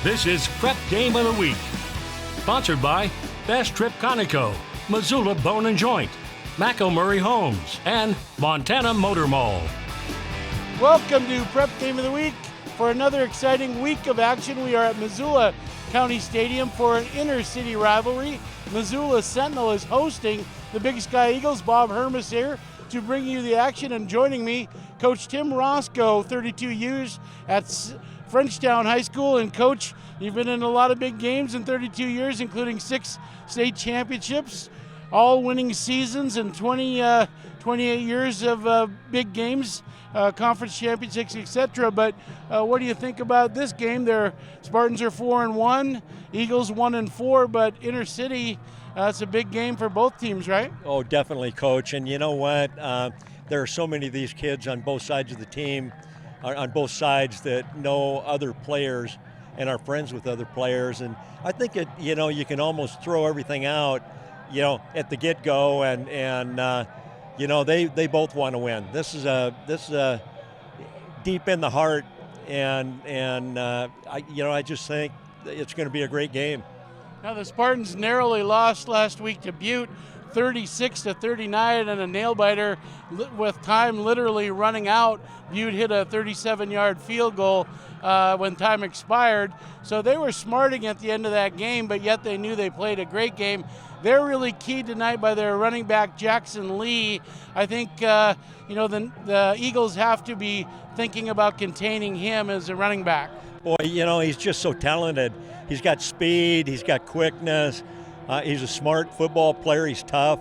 This is Prep Game of the Week. Sponsored by Best Trip Conoco, Missoula Bone and Joint, McElmurray Homes, and Montana Motor Mall. Welcome to Prep Game of the Week. For another exciting week of action, we are at Missoula County Stadium for an inter-city rivalry. Missoula Sentinel is hosting the Big Sky Eagles. Bob Hermes here to bring you the action, and joining me, Coach Tim Roscoe, 32 years at Frenchtown High School. And Coach, you've been in a lot of big games in 32 years, including 6 state championships, all winning seasons, and 28 years of big games, conference championships, etc. But what do you think about this game? Spartans are 4-1, Eagles 1-4, but intercity, it's a big game for both teams, right? Oh, definitely, Coach. And you know what? There are so many of these kids on both sides of the team, on both sides, that know other players and are friends with other players. And I think you can almost throw everything out, at the get-go, and they both want to win. This is a deep in the heart, and I just think it's going to be a great game. Now the Spartans narrowly lost last week to Butte, 36-39, and a nail-biter with time literally running out. Butte hit a 37-yard field goal when time expired. So they were smarting at the end of that game, but yet they knew they played a great game. They're really keyed tonight by their running back, Jackson Lee. I think, the Eagles have to be thinking about containing him as a running back. Boy, he's just so talented. He's got speed, he's got quickness. He's a smart football player. He's tough.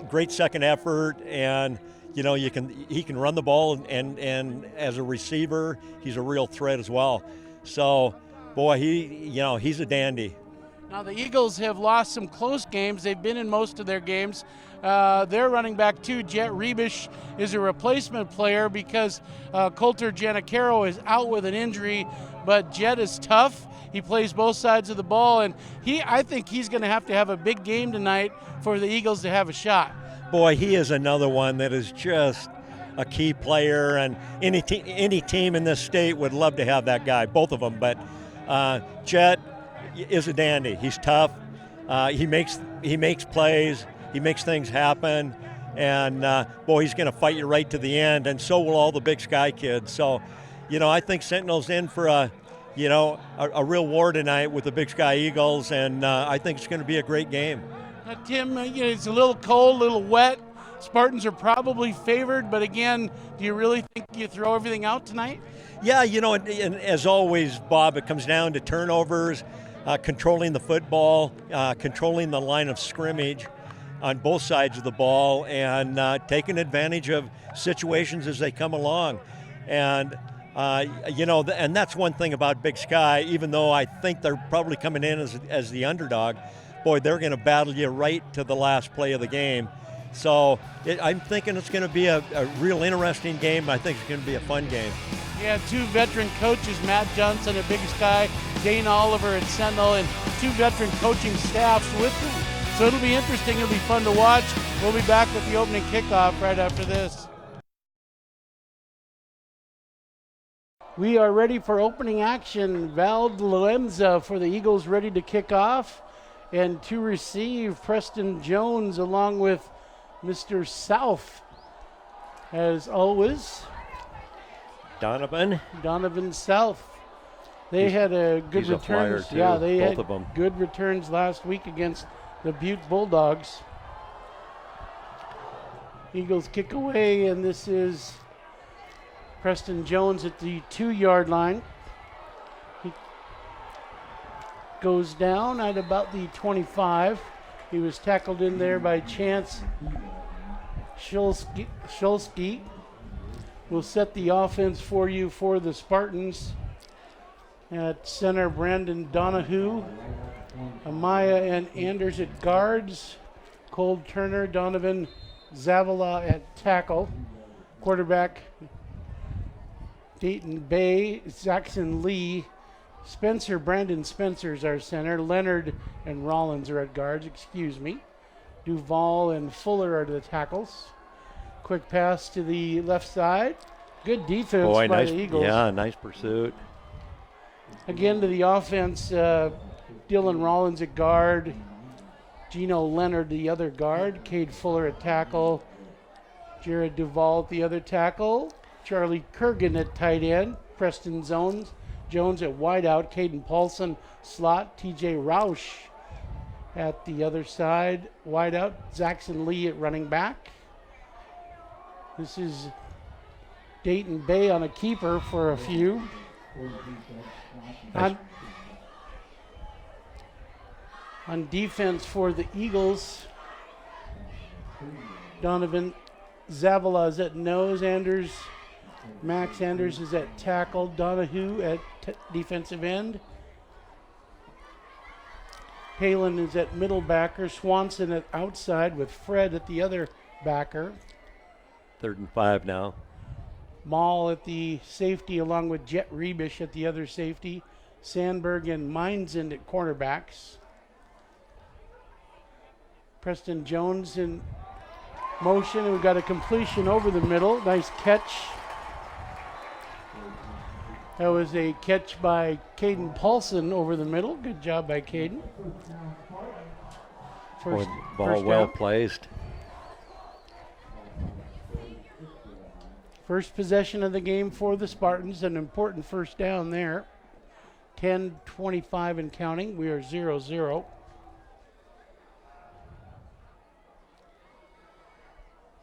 Great second effort, and he can run the ball, and as a receiver, he's a real threat as well. So, boy, he's a dandy. Now the Eagles have lost some close games. They've been in most of their games. Their running back too, Jet Rebish, is a replacement player because Coulter Janicaro is out with an injury, but Jet is tough. He plays both sides of the ball, and I think he's going to have a big game tonight for the Eagles to have a shot. Boy, he is another one that is just a key player, and any team in this state would love to have that guy, both of them. But Jet is a dandy. He's tough. He makes plays. He makes things happen, and boy, he's going to fight you right to the end, and so will all the Big Sky kids. So, I think Sentinel's in for a real war tonight with the Big Sky Eagles, and I think it's going to be a great game. Tim, it's a little cold, a little wet. Spartans are probably favored, but again, do you really think you throw everything out tonight? Yeah, and as always, Bob, it comes down to turnovers, controlling the football, controlling the line of scrimmage on both sides of the ball, and taking advantage of situations as they come along. And and that's one thing about Big Sky. Even though I think they're probably coming in as the underdog, boy, they're going to battle you right to the last play of the game. So I'm thinking it's going to be a real interesting game. I think it's going to be a fun game. Yeah, 2 veteran coaches, Matt Johnson at Big Sky, Dane Oliver at Sentinel, and 2 veteran coaching staffs with them. So it'll be interesting. It'll be fun to watch. We'll be back with the opening kickoff right after this. We are ready for opening action. Val Loenza for the Eagles ready to kick off. And to receive, Preston Jones along with Mr. South. As always, Donovan South. They had a good returns. A flyer too, yeah, they both had of them. Good returns last week against the Butte Bulldogs. Eagles kick away, and this is Preston Jones at the 2-yard line. He goes down at about the 25. He was tackled in there by Chance Shulsky. Will set the offense for you for the Spartans. At center, Brandon Donahue. Amaya and Anders at guards. Cole Turner, Donovan Zavala at tackle. Quarterback, Dayton Bay, Jackson Lee. Brandon Spencer's our center. Leonard and Rollins are at guards, Duval and Fuller are the tackles. Quick pass to the left side. Good defense by the Eagles. Yeah, nice pursuit. Again to the offense, Dylan Rollins at guard, Gino Leonard the other guard, Cade Fuller at tackle, Jared Duvall at the other tackle, Charlie Kurgan at tight end, Preston Jones at wideout, Caden Paulson slot, TJ Roush at the other side, wideout, Zaxton Lee at running back. This is Dayton Bay on a keeper for a few. On defense for the Eagles, Donovan Zavala is at nose, Max Anders is at tackle, Donahue at defensive end. Palin is at middle backer, Swanson at outside with Fred at the other backer. 3rd and 5 now. Maul at the safety along with Jet Rebish at the other safety. Sandberg and Meinzen at cornerbacks. Preston Jones in motion, and we've got a completion over the middle. Nice catch. That was a catch by Caden Paulson over the middle. Good job by Caden. Ball well placed. First possession of the game for the Spartans, an important first down there. 10:25 and counting. We are 0-0.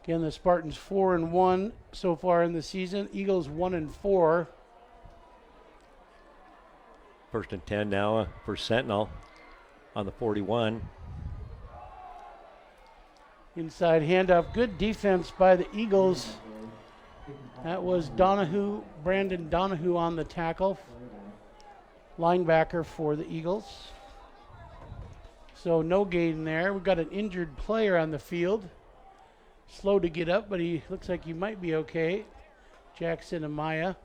Again, the Spartans 4-1 so far in the season. Eagles 1-4. 1st and 10 now for Sentinel on the 41. Inside handoff. Good defense by the Eagles. That was Brandon Donahue on the tackle. Linebacker for the Eagles. So no gain there. We've got an injured player on the field. Slow to get up, but he looks like he might be okay. Jackson Amaya.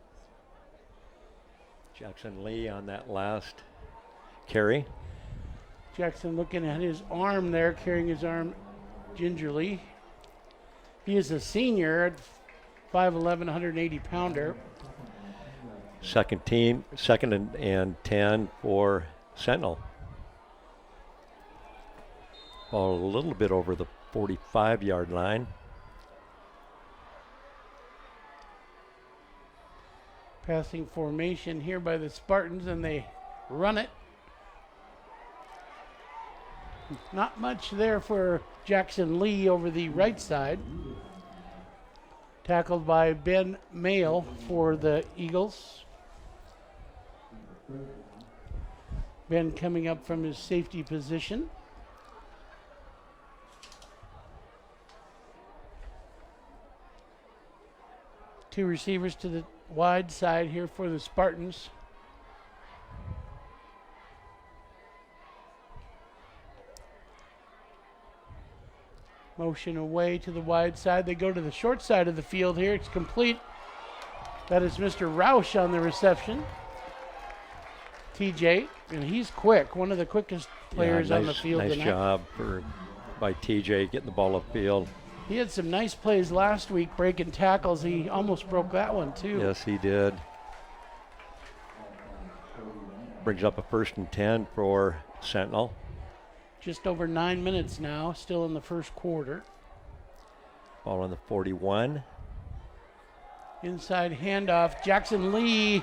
Jackson Lee on that last carry. Jackson looking at his arm there, carrying his arm gingerly. He is a senior at 5'11", 180-pounder. Second and 10 for Sentinel. Ball a little bit over the 45-yard line. Passing formation here by the Spartans, and they run it. Not much there for Jackson Lee over the right side. Tackled by Ben Mayle for the Eagles. Ben coming up from his safety position. Two receivers to the wide side here for the Spartans. Motion away to the wide side. They go to the short side of the field here. It's complete. That is Mr. Roush on the reception. TJ, and he's quick. One of the quickest players on the field tonight. Nice job by TJ getting the ball upfield. He had some nice plays last week, breaking tackles. He almost broke that one, too. Yes, he did. Brings up a 1st and 10 for Sentinel. Just over 9 minutes now, still in the first quarter. Ball on the 41. Inside handoff. Jackson Lee.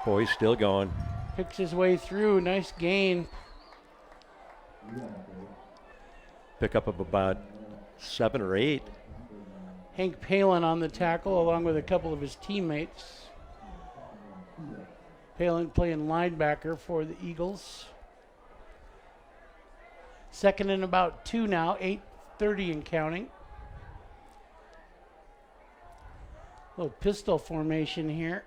Boy, still going. Picks his way through. Nice gain. Pickup of about 7 or 8. Hank Palin on the tackle along with a couple of his teammates. Palin playing linebacker for the Eagles. 2nd and about 2 now, 8:30 and counting. Little pistol formation here.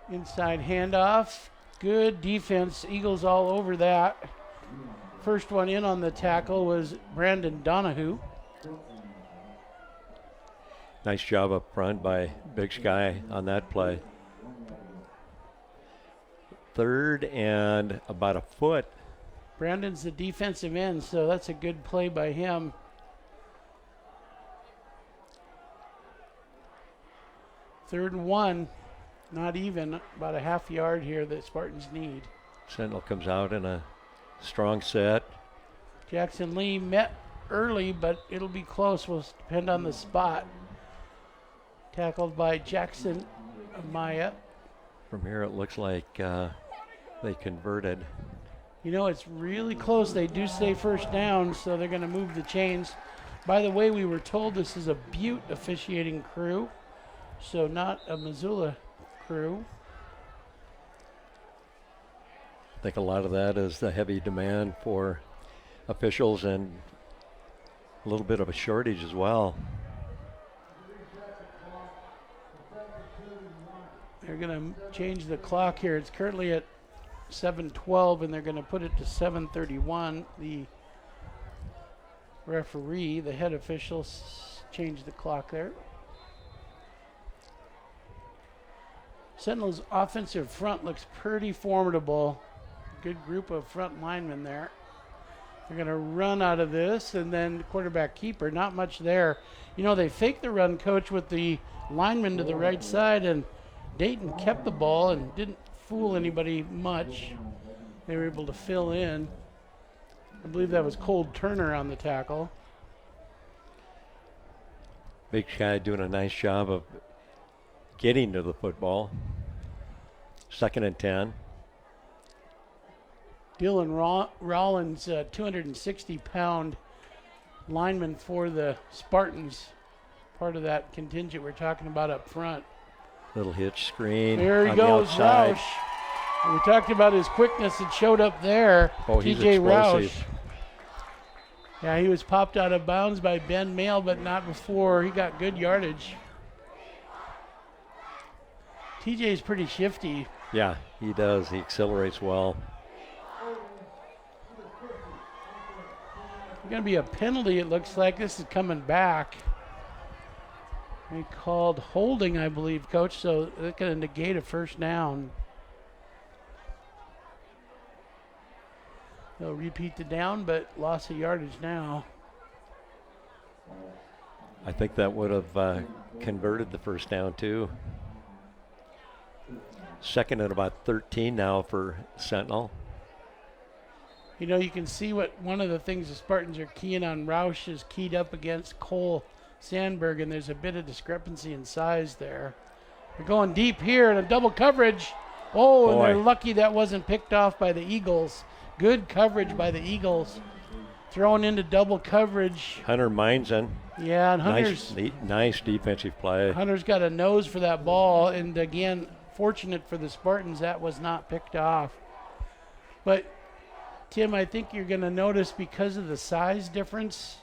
Inside handoff. Good defense. Eagles all over that. First one in on the tackle was Brandon Donahue. Nice job up front by Big Sky on that play. 3rd and about a foot. Brandon's the defensive end, so that's a good play by him. Third and 1. Not even, about a half yard here that Spartans need. Sentinel comes out in a strong set. Jackson Lee met early, but it'll be close. Will depend on the spot. Tackled by Jackson Maya. From here, it looks like they converted. You know, it's really close. They do stay first down, so they're going to move the chains. By the way, we were told this is a Butte officiating crew, so not a Missoula crew. I think a lot of that is the heavy demand for officials and a little bit of a shortage as well. They're going to change the clock here. It's currently at 7:12, and they're going to put it to 7:31. The referee, the head official, changed the clock there. Sentinel's offensive front looks pretty formidable. Good group of front linemen there. They're going to run out of this, and then quarterback keeper, not much there. You know, they faked the run, coach, with the lineman to the right side, and Dayton kept the ball and didn't fool anybody much. They were able to fill in. I believe that was Cole Turner on the tackle. Big Sky doing a nice job of getting to the football. 2nd and 10. Dylan Rollins, 260-pound lineman for the Spartans, part of that contingent we're talking about up front. Little hitch screen. There he on goes, the outside. Roush. And we talked about his quickness. It showed up there. Oh, he's TJ explosive. Roush. Yeah, he was popped out of bounds by Ben Mail, but not before. He got good yardage. TJ's pretty shifty. Yeah, he does. He accelerates well. Going to be a penalty, it looks like. This is coming back. They called holding, I believe, coach, so they're going to negate a first down. They'll repeat the down, but loss of yardage now. I think that would have converted the first down, too. 2nd and about 13 now for Sentinel. You know, you can see what one of the things the Spartans are keying on. Roush is keyed up against Cole Sandberg, and there's a bit of discrepancy in size there. They're going deep here in a double coverage. Oh, and they're lucky that wasn't picked off by the Eagles. Good coverage by the Eagles. Thrown into double coverage. Hunter Meinzen. Yeah, and Hunter's nice defensive play. Hunter's got a nose for that ball, and again, fortunate for the Spartans that was not picked off. But Tim, I think you're going to notice because of the size difference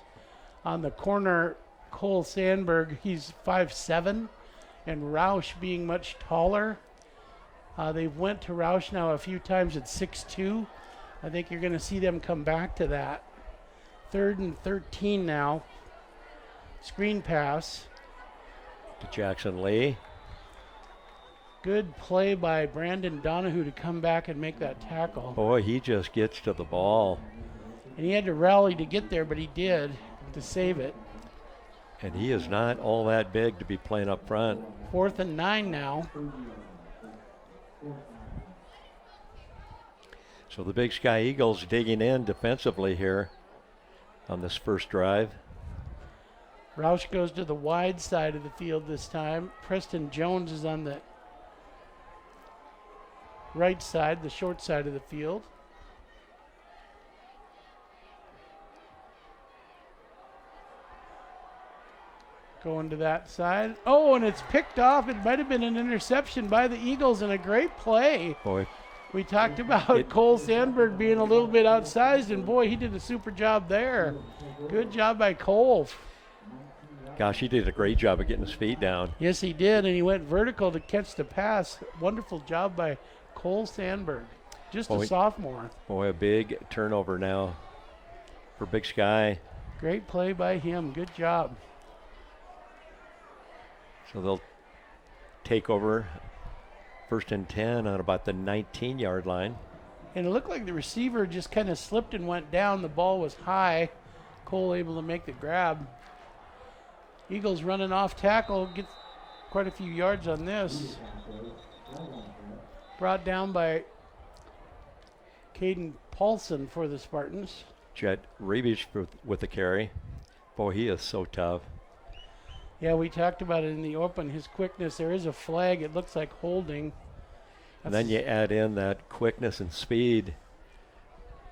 on the corner, Cole Sandberg, he's 5'7", and Roush being much taller. They've went to Roush now a few times at 6'2". I think you're going to see them come back to that. 3rd and 13 now. Screen pass. To Jackson Lee. Good play by Brandon Donahue to come back and make that tackle. Boy, he just gets to the ball. And he had to rally to get there, but he did to save it. And he is not all that big to be playing up front. 4th and 9 now. So the Big Sky Eagles digging in defensively here on this first drive. Roush goes to the wide side of the field this time. Preston Jones is on the right side, the short side of the field. Going to that side. Oh, and it's picked off. It might have been an interception by the Eagles and a great play. Boy. We talked about Cole Sandberg being a little bit outsized, and boy, he did a super job there. Good job by Cole. Gosh, he did a great job of getting his feet down. Yes, he did, and he went vertical to catch the pass. Wonderful job by Cole Sandberg, just a sophomore. Boy, a big turnover now for Big Sky. Great play by him. Good job. So they'll take over 1st and 10 on about the 19-yard line. And it looked like the receiver just kind of slipped and went down. The ball was high. Cole able to make the grab. Eagles running off tackle, gets quite a few yards on this. brought down by Caden Paulson for the Spartans. Jet Rebish with the carry. Boy, he is so tough. Yeah, we talked about it in the open. His quickness, there is a flag. It looks like holding. And then you add in that quickness and speed.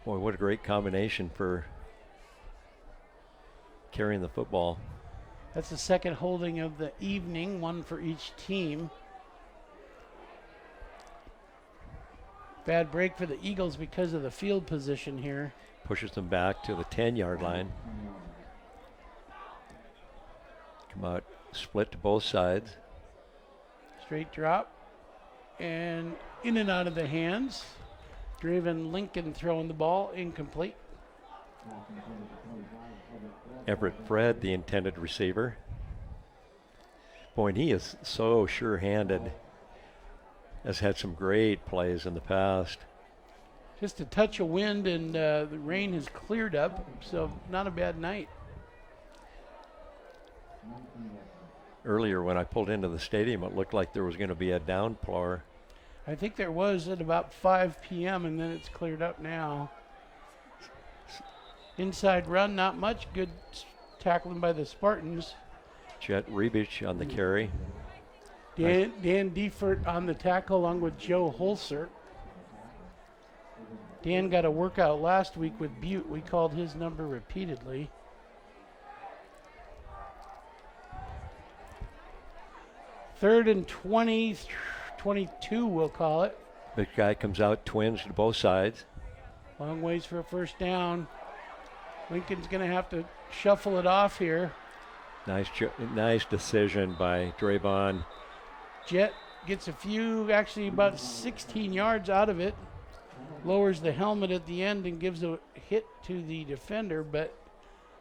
Boy, what a great combination for carrying the football. That's the second holding of the evening, one for each team. Bad break for the Eagles because of the field position here. Pushes them back to the 10-yard line. Come out, split to both sides. Straight drop. And in and out of the hands. Draven Lincoln throwing the ball, incomplete. Everett Fred, the intended receiver. Boy, and he is so sure-handed. Has had some great plays in the past. Just a touch of wind and the rain has cleared up, so not a bad night. Earlier when I pulled into the stadium, it looked like there was going to be a downpour. I think there was at about 5 p.m. and then it's cleared up now. Inside run, not much. Good tackling by the Spartans. Jet Rebish on the carry. Dan Diefert on the tackle along with Joe Holzer. Dan got a workout last week with Butte. We called his number repeatedly. Third and 20, 22 we'll call it. Big guy comes out, twins to both sides. Long ways for a first down. Lincoln's going to have to shuffle it off here. Nice decision by Draven. Jet gets a few, actually about 16 yards out of it. Lowers the helmet at the end and gives a hit to the defender, but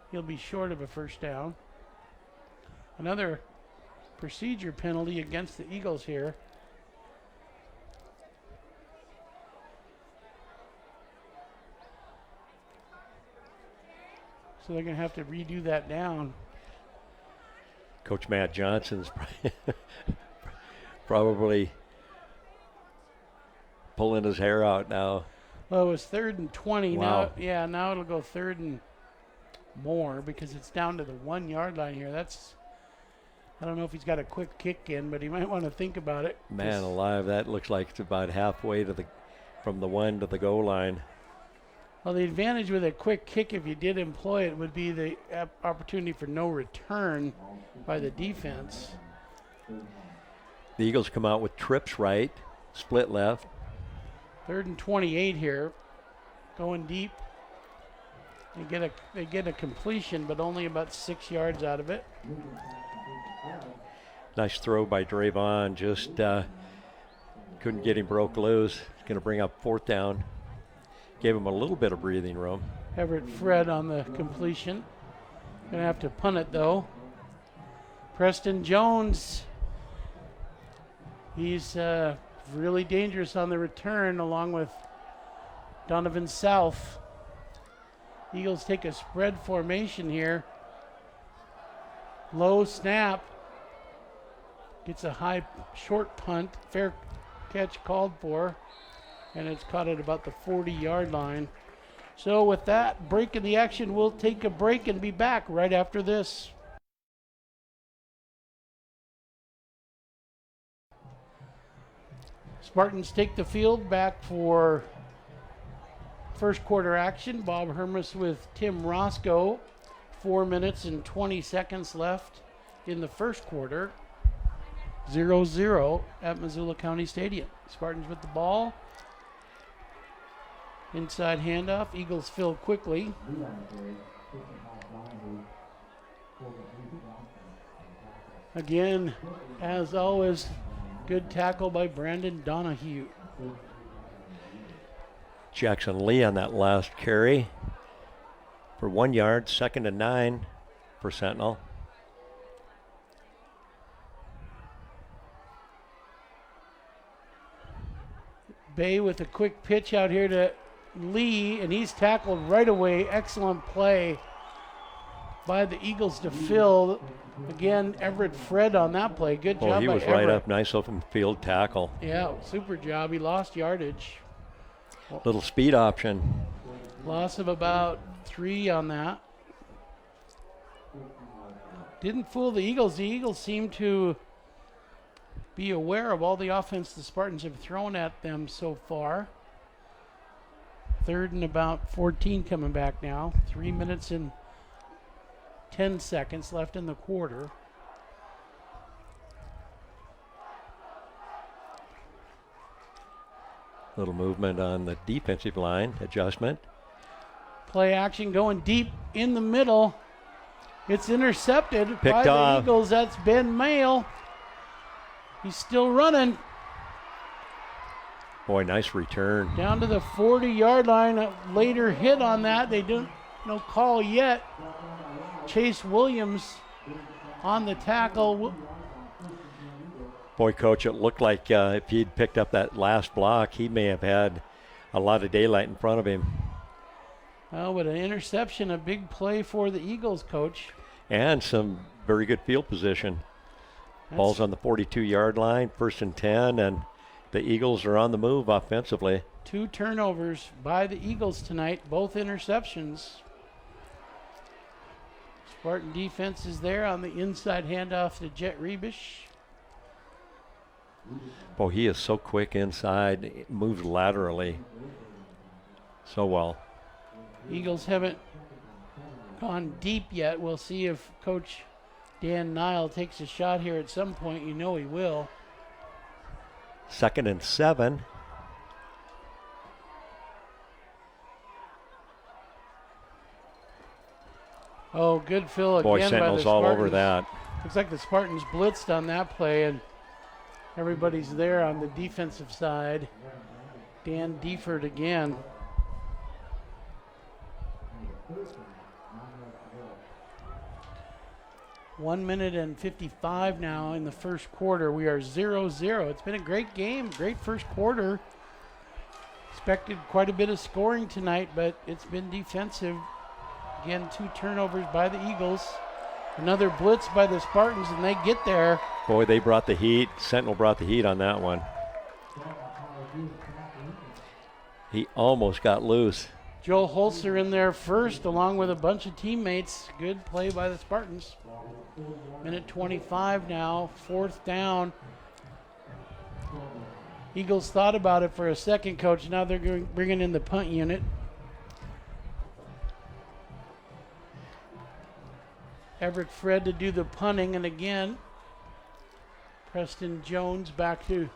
he'll be short of a first down. Another procedure penalty against the Eagles here. So they're going to have to redo that down. Coach Matt Johnson's probably pulling his hair out now. Well, it was 3rd and 20. Wow. Now it'll go 3rd and more because it's down to the 1 yard line here. I don't know if he's got a quick kick in, but he might want to think about it. Man alive, that looks like it's about halfway from the 1 to the goal line. Well, the advantage with a quick kick, if you did employ it, would be the opportunity for no return by the defense. The Eagles come out with trips right, split left. 3rd and 28 here, going deep. They get a completion, but only about 6 yards out of it. Nice throw by Draven, just couldn't get him broke loose. He's going to bring up 4th down. Gave him a little bit of breathing room. Everett Fred on the completion. Gonna have to punt it though. Preston Jones. He's really dangerous on the return along with Donovan South. Eagles take a spread formation here. Low snap. Gets a high short punt. Fair catch called for. And it's caught at about the 40-yard line. So with that break in the action, we'll take a break and be back right after this. Spartans take the field back for first quarter action. Bob Hermas with Tim Roscoe. 4 minutes and 20 seconds left in the first quarter. 0-0 at Missoula County Stadium. Spartans with the ball. Inside handoff. Eagles fill quickly. Again, as always, good tackle by Brandon Donahue. Jackson Lee on that last carry for 1 yard, 2nd and 9 for Sentinel. Bay with a quick pitch out here to Lee, and he's tackled right away. Excellent play by the Eagles to fill. Again, Everett Fred on that play. Good job by He was Everett. right up. Nice open field tackle. Yeah, super job. He lost yardage. Little speed option. Loss of about 3 on that. Didn't fool the Eagles. The Eagles seem to be aware of all the offense the Spartans have thrown at them so far. 3rd and about 14 coming back now. 3 minutes and 10 seconds left in the quarter. Little movement on the defensive line, adjustment. Play action going deep in the middle. It's intercepted by the Eagles. That's Ben Mayle. He's still running. Boy, nice return. Down to the 40-yard line. A later hit on that. They don't, no call yet. Chase Williams on the tackle. Boy, Coach, it looked like if he'd picked up that last block, he may have had a lot of daylight in front of him. Oh, but an interception, a big play for the Eagles, Coach. And some very good field position. Ball's on the 42-yard line, 1st and 10, and the Eagles are on the move offensively. 2 turnovers by the Eagles tonight, both interceptions. Spartan defense is there on the inside handoff to Jet Rebish. Boy, he is so quick inside. It moves laterally so well. Eagles haven't gone deep yet. We'll see if Coach Dan Nile takes a shot here at some point. You know he will. 2nd and 7. Oh, good fill again. Boy, by the Sentinel's all over that. Looks like the Spartans blitzed on that play, and everybody's there on the defensive side. Dan Deford again. One minute and 55 now in the first quarter. We are 0-0. It's been a great game, great first quarter. Expected quite a bit of scoring tonight, but it's been defensive. Again, 2 turnovers by the Eagles. Another blitz by the Spartans, and they get there. Boy, they brought the heat. Sentinel brought the heat on that one. He almost got loose. Joe Holzer in there first, along with a bunch of teammates. Good play by the Spartans. Minute 25 now, 4th down. Eagles thought about it for a second, Coach. Now they're bringing in the punt unit. Everett Fred to do the punting, and again, Preston Jones back to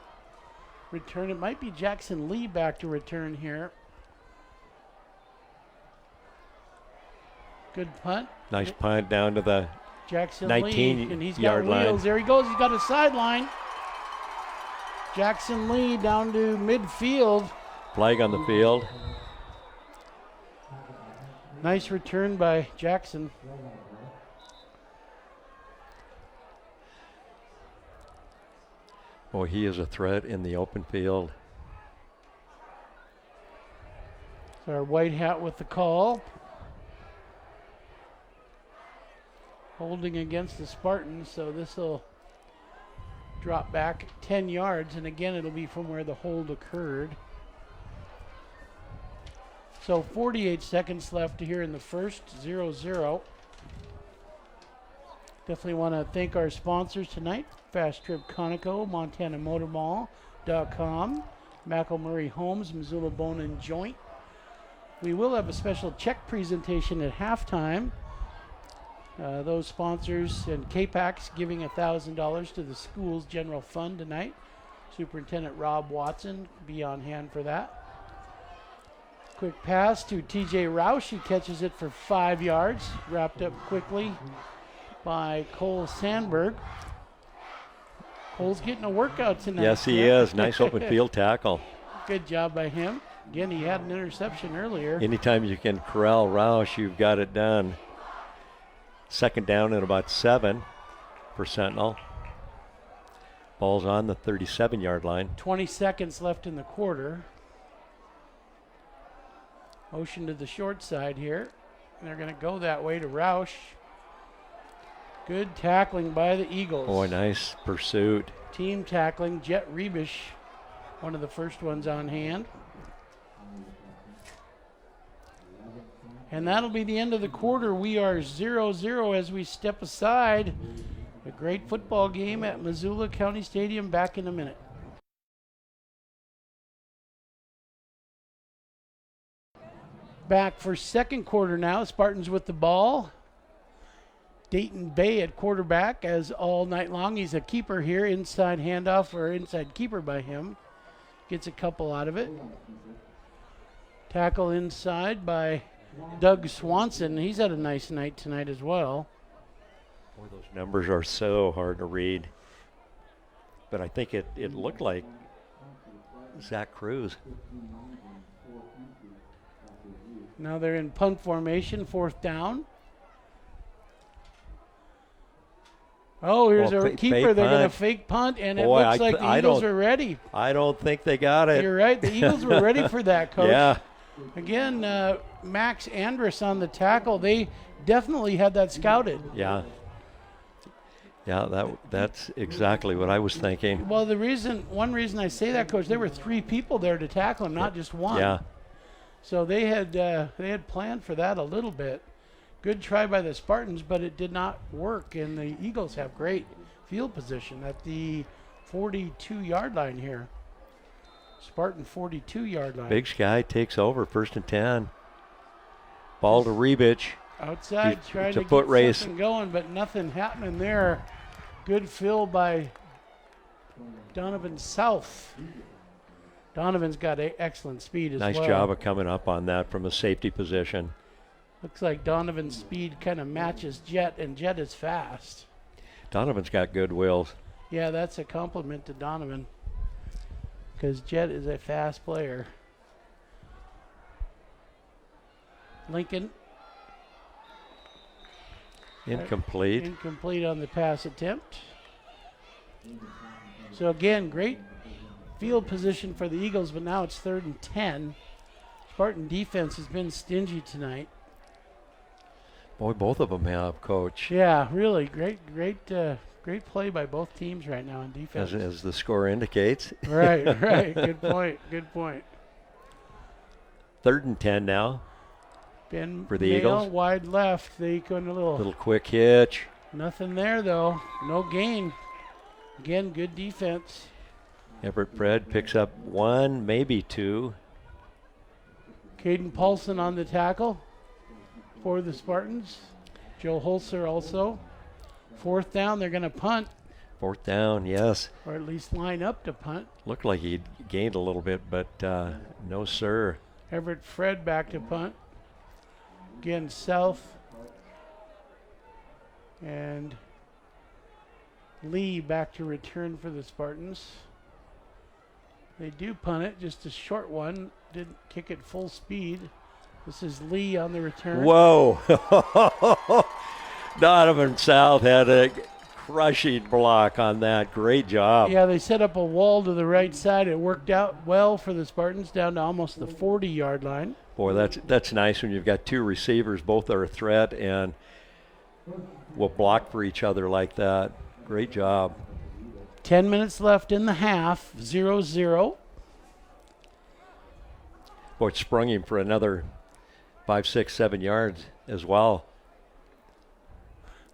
return. It might be Jackson Lee back to return here. Good punt. Nice punt down to the Jackson 19 Lee, and he's got yard wheels. line. There he goes. He's got a sideline. Jackson Lee down to midfield. Flag on the field. Nice return by Jackson. Boy, he is a threat in the open field. So our white hat with the call. Holding against the Spartans, so this will drop back 10 yards, and again it'll be from where the hold occurred. So 48 seconds left here in the first, 0-0. Definitely want to thank our sponsors tonight, Fast Trip Conoco, MontanaMotorMall.com, McElmurray Homes, Missoula Bone and Joint. We will have a special check presentation at halftime. Those sponsors and KPAX giving $1,000 to the school's general fund tonight. Superintendent Rob Watson be on hand for that. Quick pass to TJ Roush. He catches it for 5 yards. Wrapped up quickly by Cole Sandberg. Cole's getting a workout tonight. Yes, he is. Nice open field tackle. Good job by him. Again, he had an interception earlier. Anytime you can corral Roush, you've got it done. 2nd down at about 7 for Sentinel. Ball's on the 37-yard line. 20 seconds left in the quarter. Motion to the short side here. And they're going to go that way to Roush. Good tackling by the Eagles. Boy, nice pursuit. Team tackling. Jet Rebish, one of the first ones on hand. And that'll be the end of the quarter. We are 0-0 as we step aside. A great football game at Missoula County Stadium. Back in a minute. Back for second quarter now. Spartans with the ball. Dayton Bay at quarterback, as all night long. He's a keeper here. Inside handoff or inside keeper by him. Gets a couple out of it. Tackle inside by Doug Swanson. He's had a nice night tonight as well. Boy, those numbers are so hard to read. But I think it looked like Zach Cruz. Now they're in punt formation, fourth down. Oh, here's a keeper. They're going to fake punt, and it looks like the Eagles are ready. I don't think they got it. You're right. The Eagles were ready for that, Coach. Yeah. Again, Max Andrus on the tackle. They definitely had that scouted. Yeah. Yeah, that's exactly what I was thinking. Well, one reason I say that, Coach, there were 3 people there to tackle him, not just one. Yeah. So they had planned for that a little bit. Good try by the Spartans, but it did not work, and the Eagles have great field position at the 42-yard line here. Spartan 42-yard line. Big Sky takes over, 1st and 10. Ball to Rebic. Outside, trying to foot get race. something going, but nothing happening there. Good fill by Donovan South. Donovan's got excellent speed as well. Nice job of coming up on that from a safety position. Looks like Donovan's speed kind of matches Jet, and Jet is fast. Donovan's got good wheels. Yeah, that's a compliment to Donovan, because Jet is a fast player. Lincoln. Incomplete. Incomplete on the pass attempt. So again, great field position for the Eagles, but now it's 3rd and 10. Spartan defense has been stingy tonight. Boy, both of them have, Coach. Yeah, really great play by both teams right now on defense. As the score indicates. Right. Good point. 3rd and 10 now. Ben for the Mail, Eagles. Wide left. They go in a Little quick hitch. Nothing there though. No gain. Again, good defense. Everett Fred picks up 1, maybe 2. Caden Paulson on the tackle for the Spartans. Joe Holzer also. 4th down, they're going to punt. 4th down, yes. Or at least line up to punt. Looked like he gained a little bit, but no, sir. Everett Fred back to punt. Again, South. And Lee back to return for the Spartans. They do punt it, just a short one. Didn't kick it full speed. This is Lee on the return. Whoa. Donovan South had a crushing block on that. Great job. Yeah, they set up a wall to the right side. It worked out well for the Spartans down to almost the 40-yard line. Boy, that's nice when you've got 2 receivers. Both are a threat and will block for each other like that. Great job. 10 minutes left in the half, 0-0. Boy, it sprung him for another 5, 6, 7 yards as well.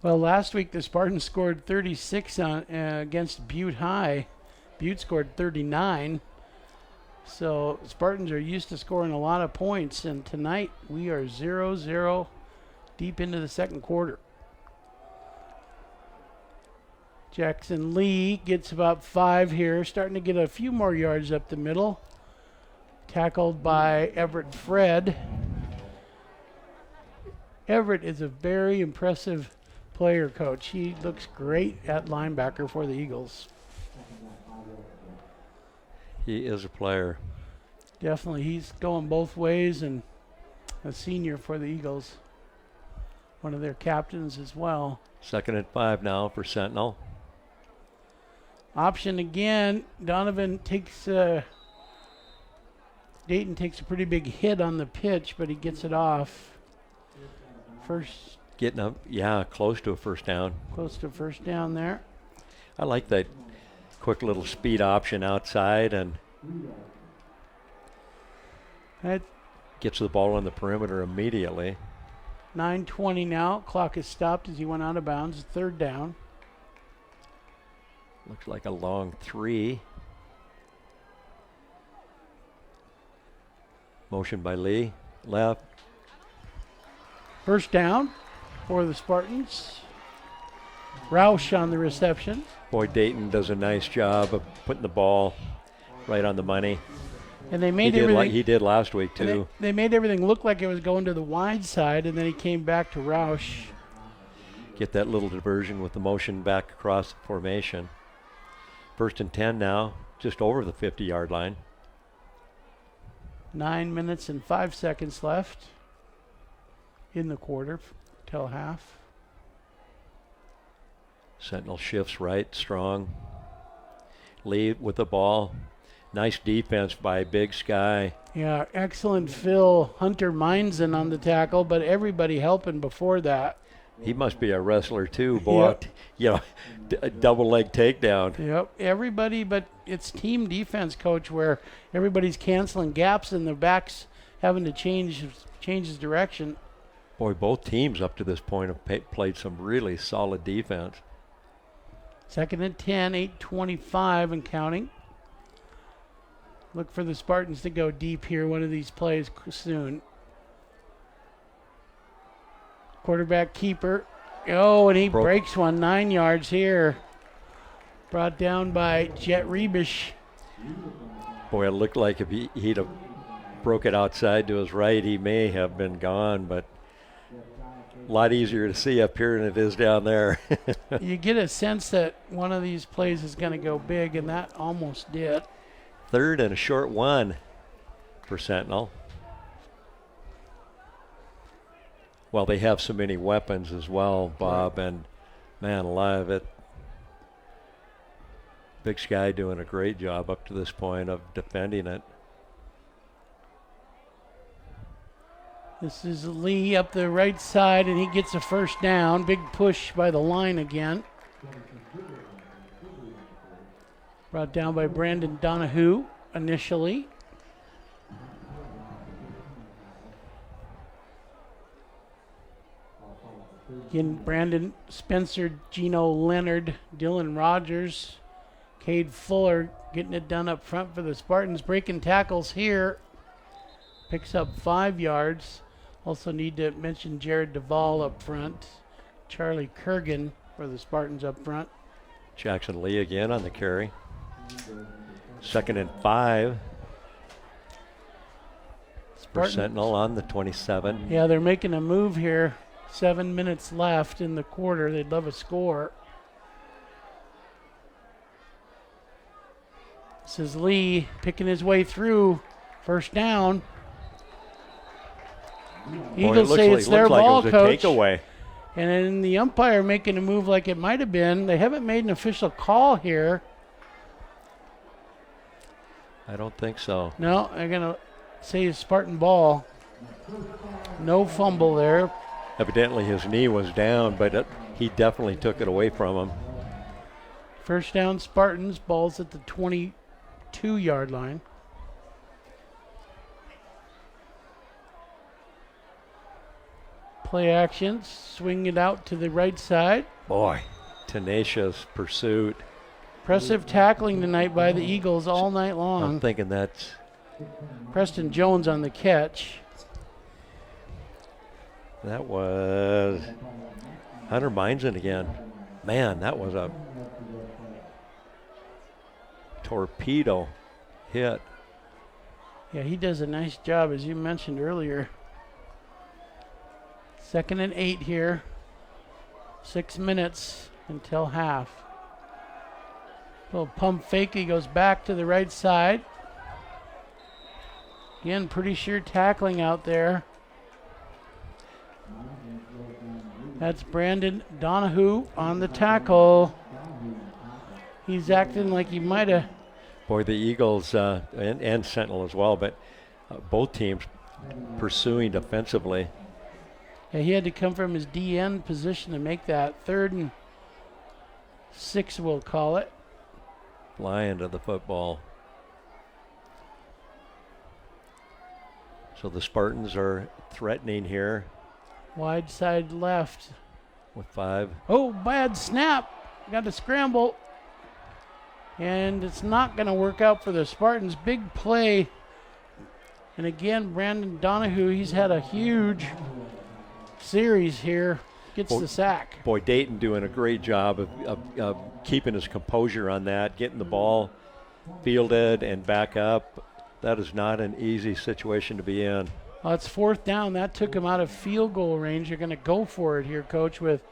Well, last week the Spartans scored 36 against Butte High. Butte scored 39. So Spartans are used to scoring a lot of points, and tonight we are 0-0 deep into the second quarter. Jackson Lee gets about 5 here, starting to get a few more yards up the middle. Tackled by Everett Fred. Everett is a very impressive player, Coach. He looks great at linebacker for the Eagles. He is a player. Definitely. He's going both ways, and a senior for the Eagles. One of their captains as well. 2nd and 5 now for Sentinel. Option again. Dayton takes a pretty big hit on the pitch, but he gets it off. First Getting up, yeah, close to a first down. Close to first down there. I like that quick little speed option outside and That gets the ball on the perimeter immediately. 9:20 now. Clock is stopped as he went out of bounds. Third down. Looks like a long 3. Motion by Lee. Left. First down for the Spartans. Roush on the reception. Boy, Dayton does a nice job of putting the ball right on the money. And they He made did, everything. like he did last week, and too. they made everything look like it was going to the wide side, and then he came back to Roush. Get that little diversion with the motion back across the formation. First and 10 now, just over the 50-yard line. 9 minutes and 5 seconds left in the quarter till half. Sentinel shifts right, strong. Lee with the ball. Nice defense by Big Sky. Yeah, excellent fill. Hunter Meinzen on the tackle, but everybody helping before that. He must be a wrestler too, boy. Yep. You know, a double leg takedown. Yep, everybody, but it's team defense, Coach, where everybody's canceling gaps and the backs having to change his direction. Boy, both teams up to this point have played some really solid defense. Second and 10, 8:25 and counting. Look for the Spartans to go deep here one of these plays soon. Quarterback keeper. Oh, and he breaks one 9 yards here. Brought down by Jet Rebish. Boy, it looked like if he'd have broke it outside to his right, he may have been gone, but a lot easier to see up here than it is down there. You get a sense that one of these plays is going to go big, and that almost did. Third and a short 1 for Sentinel. Well, they have so many weapons as well, Bob, and man alive, Big Sky doing a great job up to this point of defending it. This is Lee up the right side, and he gets a first down. Big push by the line again. Brought down by Brandon Donahue initially. Again, Brandon Spencer, Gino Leonard, Dylan Rogers, Cade Fuller getting it done up front for the Spartans. Breaking tackles here. Picks up 5 yards. Also need to mention Jared Duvall up front. Charlie Kurgan for the Spartans up front. Jackson Lee again on the carry. Second and 5. For Sentinel on the 27. Yeah, they're making a move here. 7 minutes left in the quarter. They'd love a score. This is Lee picking his way through. First down. Eagles say it's their ball, Coach. Takeaway. And then the umpire making a move like it might have been. They haven't made an official call here. I don't think so. No, they're going to say it's Spartan ball. No fumble there. Evidently his knee was down, but he definitely took it away from him. First down Spartans. Ball's at the 22-yard line. Play action. Swing it out to the right side. Boy, tenacious pursuit. Impressive tackling tonight by the Eagles all night long. I'm thinking that's Preston Jones on the catch. That was Hunter Meinzen again. Man, that was a torpedo hit. Yeah, he does a nice job, as you mentioned earlier. Second and 8 here. 6 minutes until half. Little pump fake. He goes back to the right side. Again, pretty sure tackling out there. That's Brandon Donahue on the tackle. He's acting like he might have. Boy, the Eagles and Sentinel as well, but both teams pursuing defensively. Yeah, he had to come from his DN position to make that. 3rd and 6, we'll call it. Flying to the football. So the Spartans are threatening here Wide side left. with 5. Oh, bad snap. Got to scramble. And it's not going to work out for the Spartans. Big play. And again, Brandon Donahue, he's had a huge series here. Gets the sack. Boy, Dayton doing a great job of keeping his composure on that, getting the ball fielded and back up. That is not an easy situation to be in. Well, it's 4th down. That took him out of field goal range. You're going to go for it here, Coach, with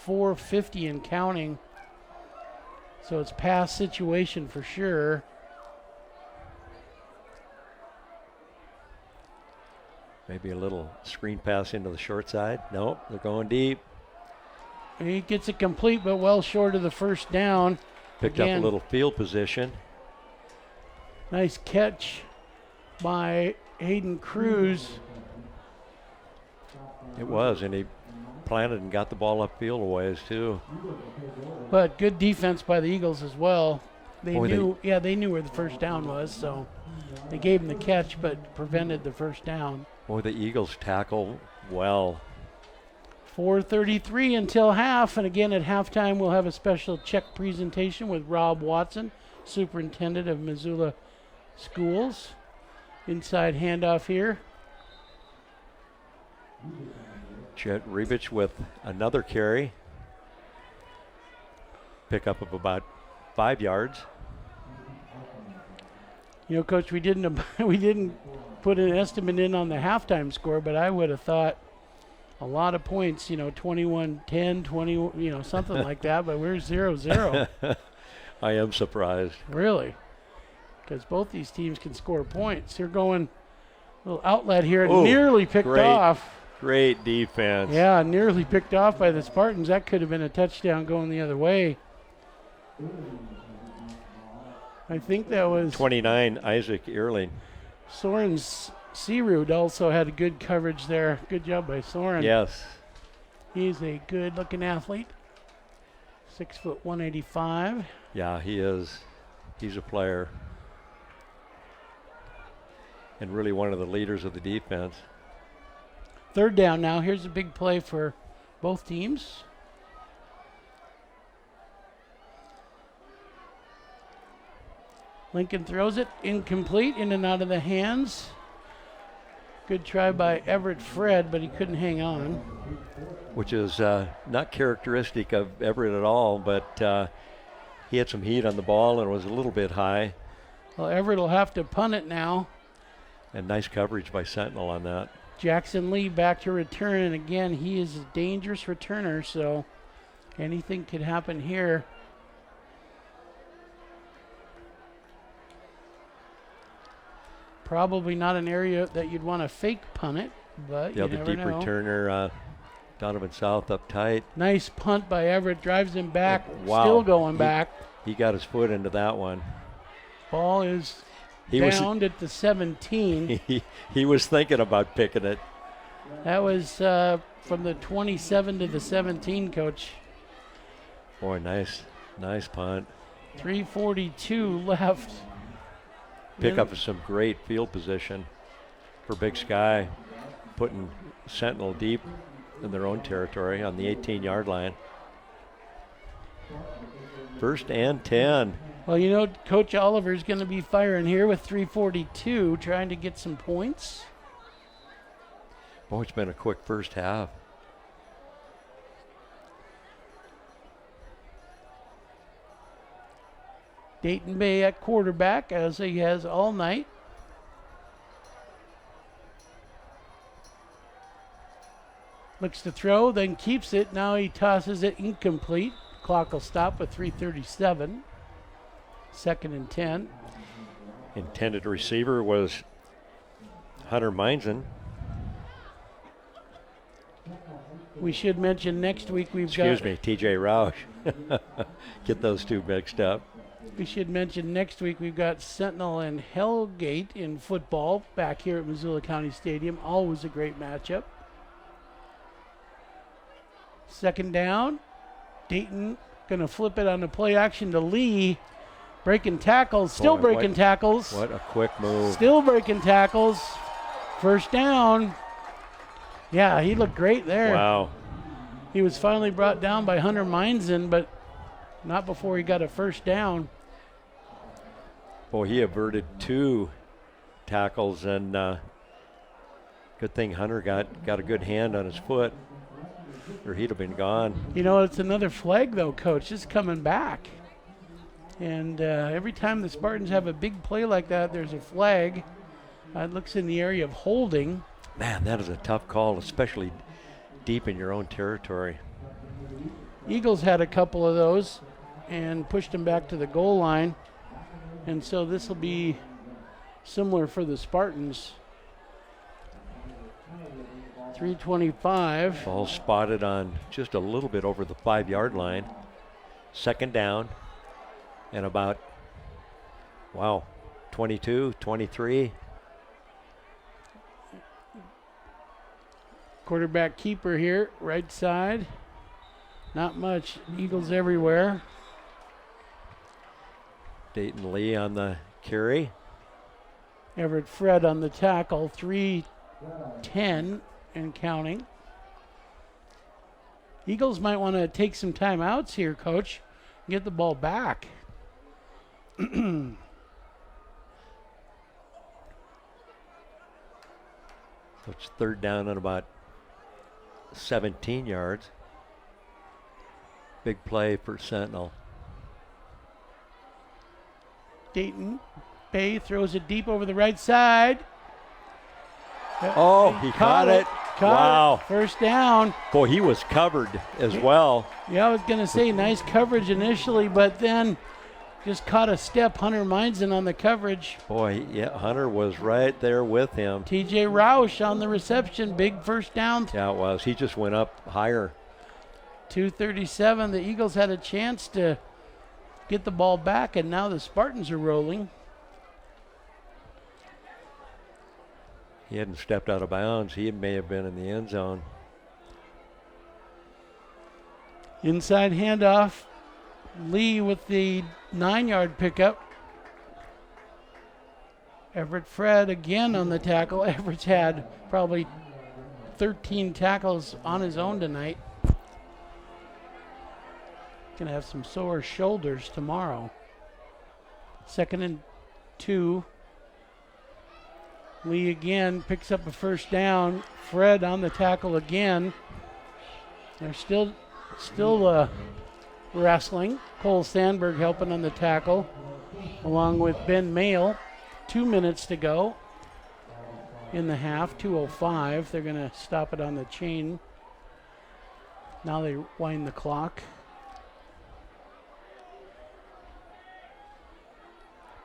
4:50 and counting. So it's pass situation for sure. Maybe a little screen pass into the short side. Nope, they're going deep. He gets it complete, but well short of the 1st down. Picked up a little field position. Nice catch by Hayden Cruz. It was, and he planted and got the ball upfield a ways too. But good defense by the Eagles as well. They Boy, knew where the 1st down was, so they gave him the catch but prevented the 1st down. Boy, the Eagles tackle well. 4:33 until half, and again at halftime we'll have a special check presentation with Rob Watson, superintendent of Missoula Schools. Inside handoff here. Chet Rebic with another carry. Pickup of about 5 yards. You know, Coach, we didn't put an estimate in on the halftime score, but I would have thought a lot of points, 21-10, 20, something like that, but we're 0-0. I am surprised. Really? Because both these teams can score points. They're going a little outlet here, Ooh, nearly picked off. Great defense. Yeah, nearly picked off by the Spartans. That could have been a touchdown going the other way. I think that was 29, Isaac Earling. Soren Searud also had a good coverage there. Good job by Soren. Yes. He's a good-looking athlete. 6', 185. Yeah, he is. He's a player. And really one of the leaders of the defense. 3rd down now. Here's a big play for both teams. Lincoln throws it incomplete, in and out of the hands. Good try by Everett Fred, but he couldn't hang on. Which is not characteristic of Everett at all, but he had some heat on the ball and was a little bit high. Well, Everett will have to punt it now. And nice coverage by Sentinel on that. Jackson Lee back to return, and again, he is a dangerous returner, so anything could happen here. Probably not an area that you'd want to fake punt it, but The you other never deep know. returner, Donovan South up tight. Nice punt by Everett, drives him back, Wow. still going back. He got his foot into that one. Ball is He was downed at the 17. he was thinking about picking it. That was from the 27 to the 17, Coach. Boy, nice punt. 3:42 left. Pick up some great field position for Big Sky, putting Sentinel deep in their own territory on the 18-yard line. 1st and 10. Well, Coach Oliver's going to be firing here with 3:42, trying to get some points. Boy, it's been a quick first half. Dayton Bay at quarterback, as he has all night. Looks to throw, then keeps it. Now he tosses it incomplete. Clock will stop with 3:37. 2nd and 10. Intended receiver was Hunter Meinzen. We should mention next week Excuse me, TJ Roush. Get those two mixed up. We should mention next week we've got Sentinel and Hellgate in football back here at Missoula County Stadium. Always a great matchup. Second down. Dayton going to flip it on the play action to Lee. Breaking tackles, still breaking tackles. What a quick move. Still breaking tackles. First down. Yeah, he looked great there. Wow. He was finally brought down by Hunter Meinzen, but not before he got a first down. Boy, he averted 2 tackles, and good thing Hunter got a good hand on his foot, or he'd have been gone. You know, it's another flag, though, Coach. It's coming back. And every time the Spartans have a big play like that, there's a flag. It looks in the area of holding. Man, that is a tough call, especially deep in your own territory. Eagles had a couple of those and pushed them back to the goal line. And so this will be similar for the Spartans. 3:25. Ball spotted on just a little bit over the 5-yard line. Second down. And about, 22, 23. Quarterback keeper here, right side. Not much. Eagles everywhere. Dayton Lee on the carry. Everett Fred on the tackle. 3:10 and counting. Eagles might want to take some timeouts here, Coach, and get the ball back. So it's third down at about 17 yards. Big play for Sentinel. Dayton Bay throws it deep over the right side. Oh, he caught it. Wow. First down. Boy, he was covered as well. Yeah, I was going to say nice coverage initially, but then just caught a step. Hunter Meinzen on the coverage. Boy, yeah, Hunter was right there with him. TJ Roush on the reception. Big first down. Yeah, it was. He just went up higher. 2:37. The Eagles had a chance to get the ball back, and now the Spartans are rolling. He hadn't stepped out of bounds. He may have been in the end zone. Inside handoff. Lee with the 9-yard pickup. Everett Fred again on the tackle. Everett's had probably 13 tackles on his own tonight. Gonna have some sore shoulders tomorrow. 2nd and 2. Lee again picks up a first down. Fred on the tackle again. They're still wrestling. Cole Sandberg helping on the tackle, along with Ben Mayle. 2 minutes to go in the half. 2:05. They're going to stop it on the chain. Now they wind the clock.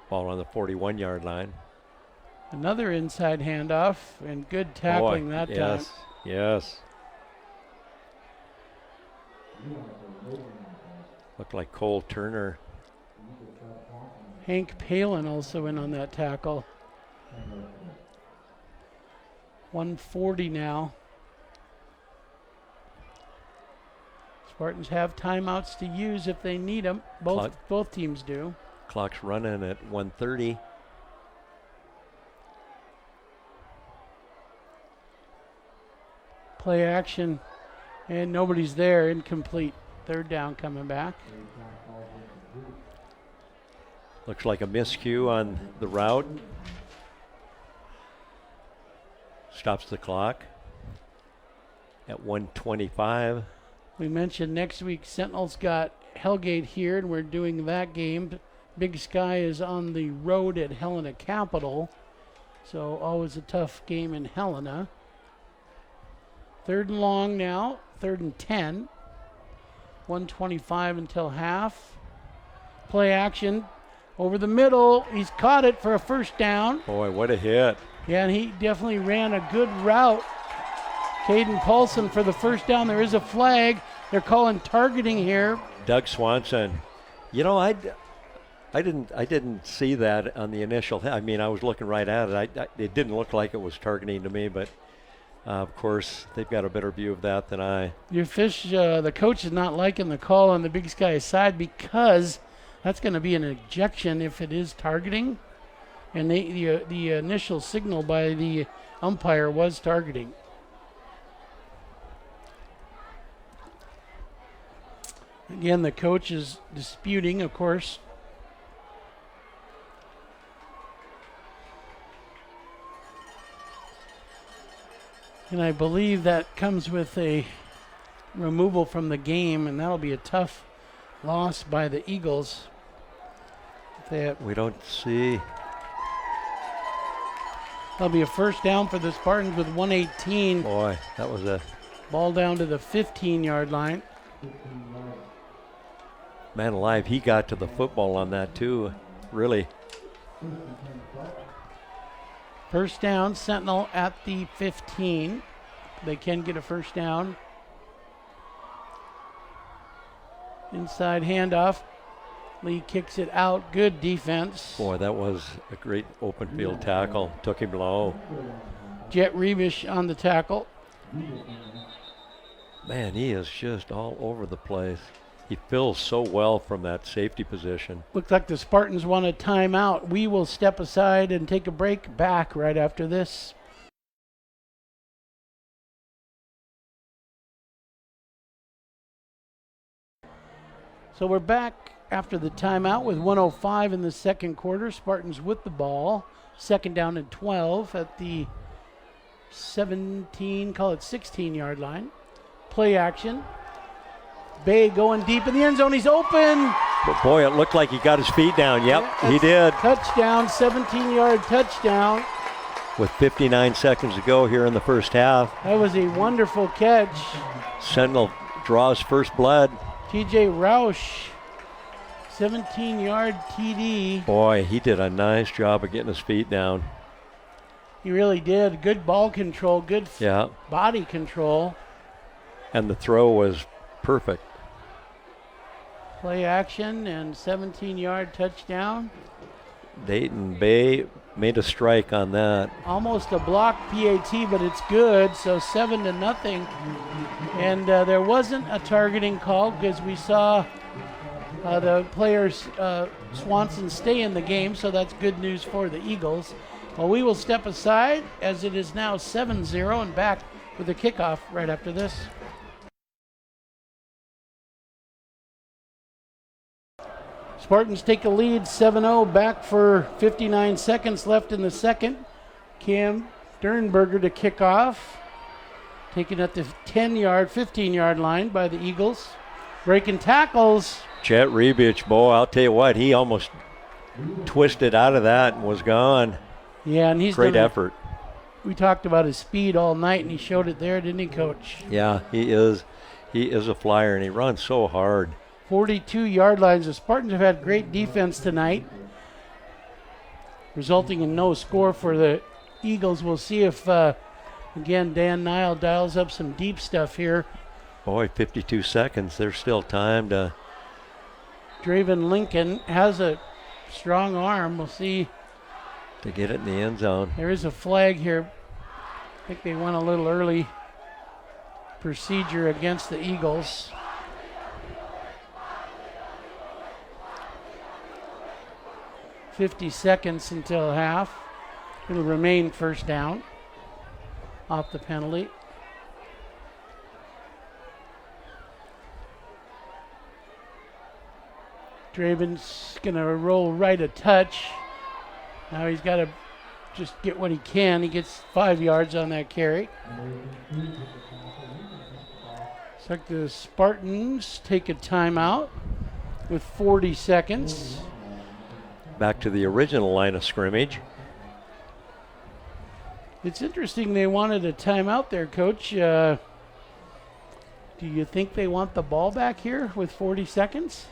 Ball on the 41-yard line. Another inside handoff and good tackling that time. Yes. Looked like Cole Turner. Hank Palin also in on that tackle. 1:40 now. Spartans have timeouts to use if they need them. Both teams do. Clock's running at 1:30. Play action, and nobody's there. Incomplete. Third down coming back. Looks like a miscue on the route. Stops the clock at 1:25. We mentioned next week Sentinel's got Hellgate here, and we're doing that game. Big Sky is on the road at Helena Capital, so always a tough game in Helena. 3rd and long now, 3rd and 10. 1:25 until half. Play action over the middle. He's caught it for a first down. Boy, what a hit. Yeah, and he definitely ran a good route. Caden Paulson for the first down. There is a flag. They're calling targeting here. Doug Swanson. You know, I didn't see that on the initial. I mean, I was looking right at it. It didn't look like it was targeting to me, but Of course, they've got a better view of that than I. The coach is not liking the call on the Big Sky side because that's going to be an ejection if it is targeting. And the initial signal by the umpire was targeting. Again, the coach is disputing, of course. And I believe that comes with a removal from the game, and that'll be a tough loss by the Eagles. We don't see. That'll be a first down for the Spartans with 1:18. Boy, that was a ball down to the 15-yard line. Man alive, he got to the football on that too, really. First down, Sentinel at the 15. They can get a first down. Inside handoff. Lee kicks it out. Good defense. Boy, that was a great open field tackle. Took him low. Jet Rebish on the tackle. Man, he is just all over the place. He fills so well from that safety position. Looks like the Spartans want a timeout. We will step aside and take a break. Back right after this. So we're back after the timeout with 1:05 in the second quarter. Spartans with the ball. Second down and 12 at the 17, call it 16-yard line. Play action. Bay going deep in the end zone. He's open. But boy, it looked like he got his feet down. Yep, he did. Touchdown, 17-yard touchdown. With 59 seconds to go here in the first half. That was a wonderful catch. Sentinel draws first blood. TJ Roush, 17-yard TD. Boy, he did a nice job of getting his feet down. He really did. Good ball control, good body control. And the throw was perfect. Play action and 17-yard touchdown. Dayton Bay made a strike on that. Almost a block PAT, but it's good, so 7-0. And there wasn't a targeting call because we saw the players, Swanson, stay in the game, so that's good news for the Eagles. Well, we will step aside as it is now 7-0 and back with the kickoff right after this. Spartans take a lead, 7-0, back for 59 seconds left in the second. Cam Dernberger to kick off. Taken at the 10-yard, 15-yard line by the Eagles. Breaking tackles. Jet Rebic, boy, I'll tell you what, he almost twisted out of that and was gone. Yeah, and he's great effort. We talked about his speed all night, and he showed it there, didn't he, Coach? Yeah, he is a flyer, and he runs so hard. 42-yard lines. The Spartans have had great defense tonight, resulting in no score for the Eagles. We'll see if, again, Dan Nile dials up some deep stuff here. Boy, 52 seconds. There's still time to... Draven Lincoln has a strong arm. We'll see. To get it in the end zone. There is a flag here. I think they went a little early. Procedure against the Eagles. .50 seconds until half. It'll remain first down off the penalty. Draven's going to roll right a touch. Now he's got to just get what he can. He gets 5 yards on that carry. Looks like the Spartans take a timeout with 40 seconds. Back to the original line of scrimmage. It's interesting they wanted a timeout there, Coach. Do you think they want the ball back here with 40 seconds?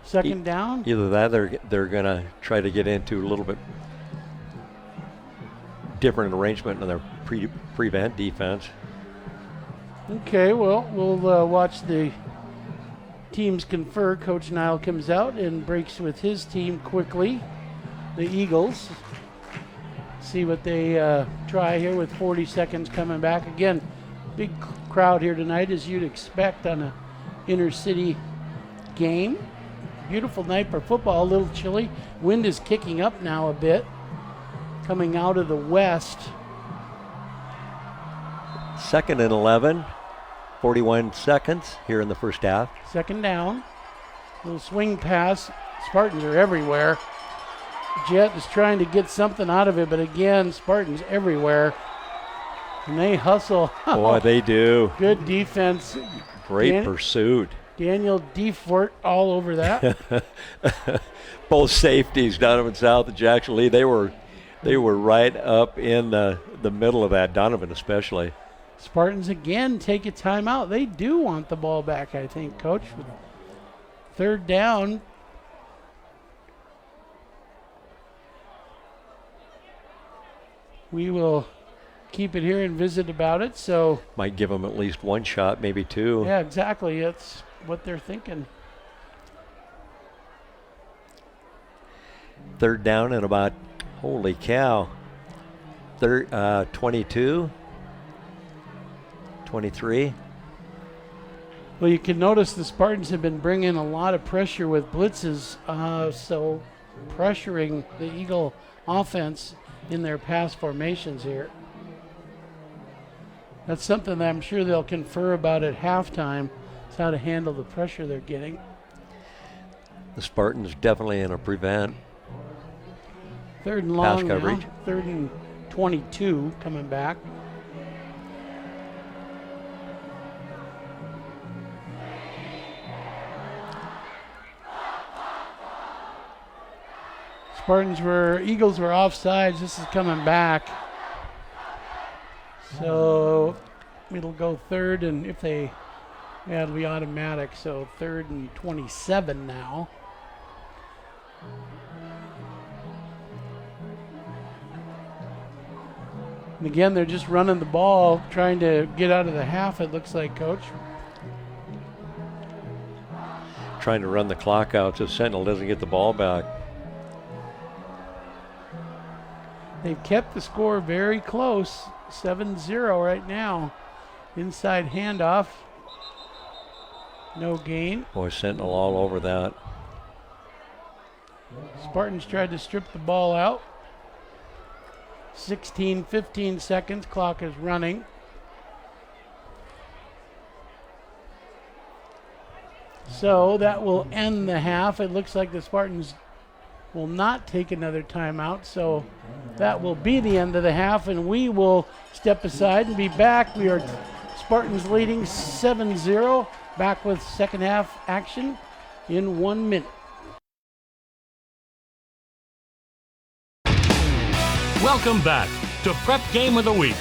Second down? Either that or they're going to try to get into a little bit different arrangement in their prevent defense. Okay, well, we'll watch the teams confer. Coach Nile comes out and breaks with his team quickly. The Eagles. See what they try here with 40 seconds coming back. Again, big crowd here tonight, as you'd expect on a inner city game. Beautiful night for football, a little chilly. Wind is kicking up now a bit, coming out of the west. 2nd and 11, 41 seconds here in the first half. Second down, little swing pass. Spartans are everywhere. Jet is trying to get something out of it, but again, Spartans everywhere. And they hustle. Boy, they do. Good defense. Great pursuit. Daniel Defort all over that. Both safeties, Donovan South and Jackson Lee, they were right up in the middle of that, Donovan especially. Spartans again take a timeout. They do want the ball back, I think, Coach. With 3rd down. We will keep it here and visit about it. So might give them at least one shot, maybe two. Yeah, exactly. That's what they're thinking. 3rd down and about, holy cow, 22, 23. Well, you can notice the Spartans have been bringing a lot of pressure with blitzes, so pressuring the Eagle offense in their pass formations here. That's something that I'm sure they'll confer about at halftime, is how to handle the pressure they're getting. The Spartans definitely in a prevent. 3rd and long pass coverage. now. 3rd and 22 coming back. Eagles were offsides. This is coming back. So it'll go 3rd, and if they, it'll be automatic. So 3rd and 27 now. And again, they're just running the ball, trying to get out of the half, it looks like, Coach. Trying to run the clock out so Sentinel doesn't get the ball back. They've kept the score very close, 7-0 right now. Inside handoff, no gain. Boy, Sentinel all over that. Spartans tried to strip the ball out. 15 seconds, clock is running. So that will end the half. It looks like the Spartans will not take another timeout, so that will be the end of the half, and we will step aside and be back. We are Spartans leading 7-0, back with second half action in 1 minute. Welcome back to Prep Game of the Week.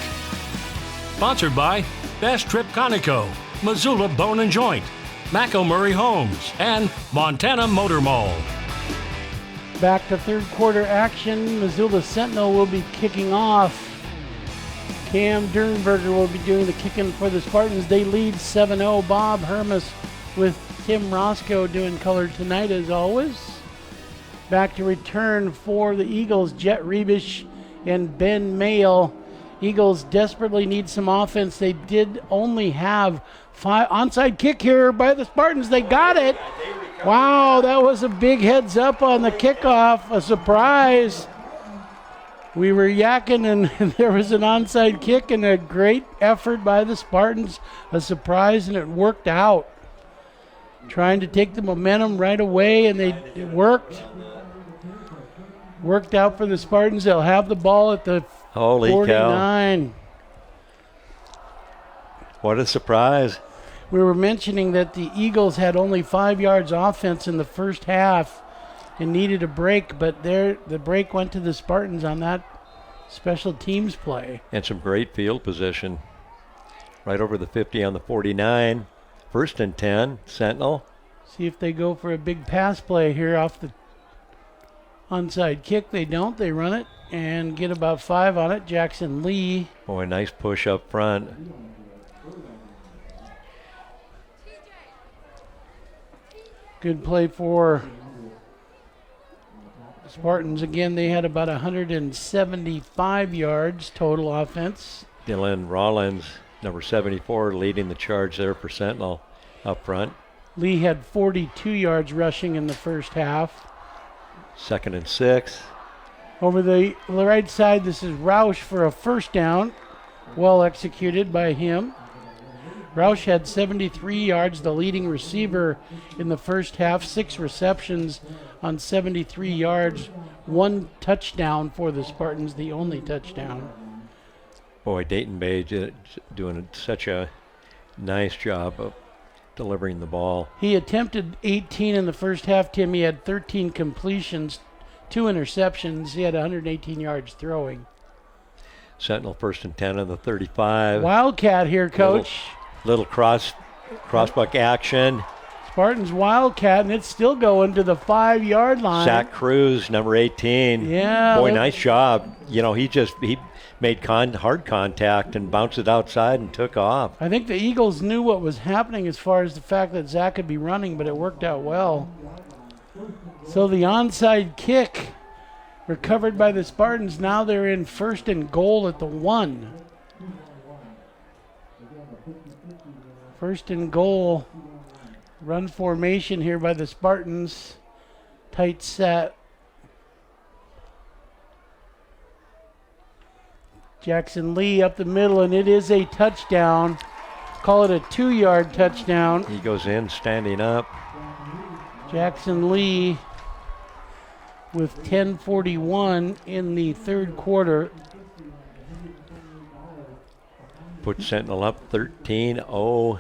Sponsored by Best Trip Conoco, Missoula Bone and Joint, McElmurray Homes, and Montana Motor Mall. Back to 3rd quarter action. Missoula Sentinel will be kicking off. Cam Dernberger will be doing the kicking for the Spartans. They lead 7-0. Bob Hermes with Tim Roscoe doing color tonight as always. Back to return for the Eagles, Jet Rebish and Ben Mayle. Eagles desperately need some offense. They did only have 5 onside kick here by the Spartans. They got it. Wow, that was a big heads up on the kickoff, a surprise. We were yakking and there was an onside kick and a great effort by the Spartans, a surprise, and it worked out. Trying to take the momentum right away, and it worked. Worked out for the Spartans. They'll have the ball at the Holy 49. Cow. What a surprise. We were mentioning that the Eagles had only 5 yards offense in the first half and needed a break, but the break went to the Spartans on that special teams play. And some great field position. Right over the 50 on the 49. 1st and 10, Sentinel. See if they go for a big pass play here off the onside kick. They don't. They run it and get about 5 on it. Jackson Lee. Boy, nice push up front. Good play for Spartans, again, they had about 175 yards total offense. Dylan Rollins, number 74, leading the charge there for Sentinel up front. Lee had 42 yards rushing in the first half. 2nd and 6. Over the right side, this is Roush for a first down. Well executed by him. Roush had 73 yards, the leading receiver in the first half, 6 receptions on 73 yards, 1 touchdown for the Spartans, the only touchdown. Boy, Dayton Bay doing such a nice job of delivering the ball. He attempted 18 in the first half, Tim. He had 13 completions, 2 interceptions. He had 118 yards throwing. Sentinel 1st and 10 on the 35. Wildcat here, Coach. Little crossbuck action. Spartans Wildcat, and it's still going to the 5-yard line. Zach Cruz, number 18. Yeah. Boy, nice job. You know, he made hard contact and bounced it outside and took off. I think the Eagles knew what was happening as far as the fact that Zach could be running, but it worked out well. So the onside kick recovered by the Spartans. Now they're in 1st and goal at the 1. 1st and goal. Run formation here by the Spartans. Tight set. Jackson Lee up the middle, and it is a touchdown. Call it a 2-yard touchdown. He goes in standing up. Jackson Lee with 10:41 in the 3rd quarter. Put Sentinel up 13-0.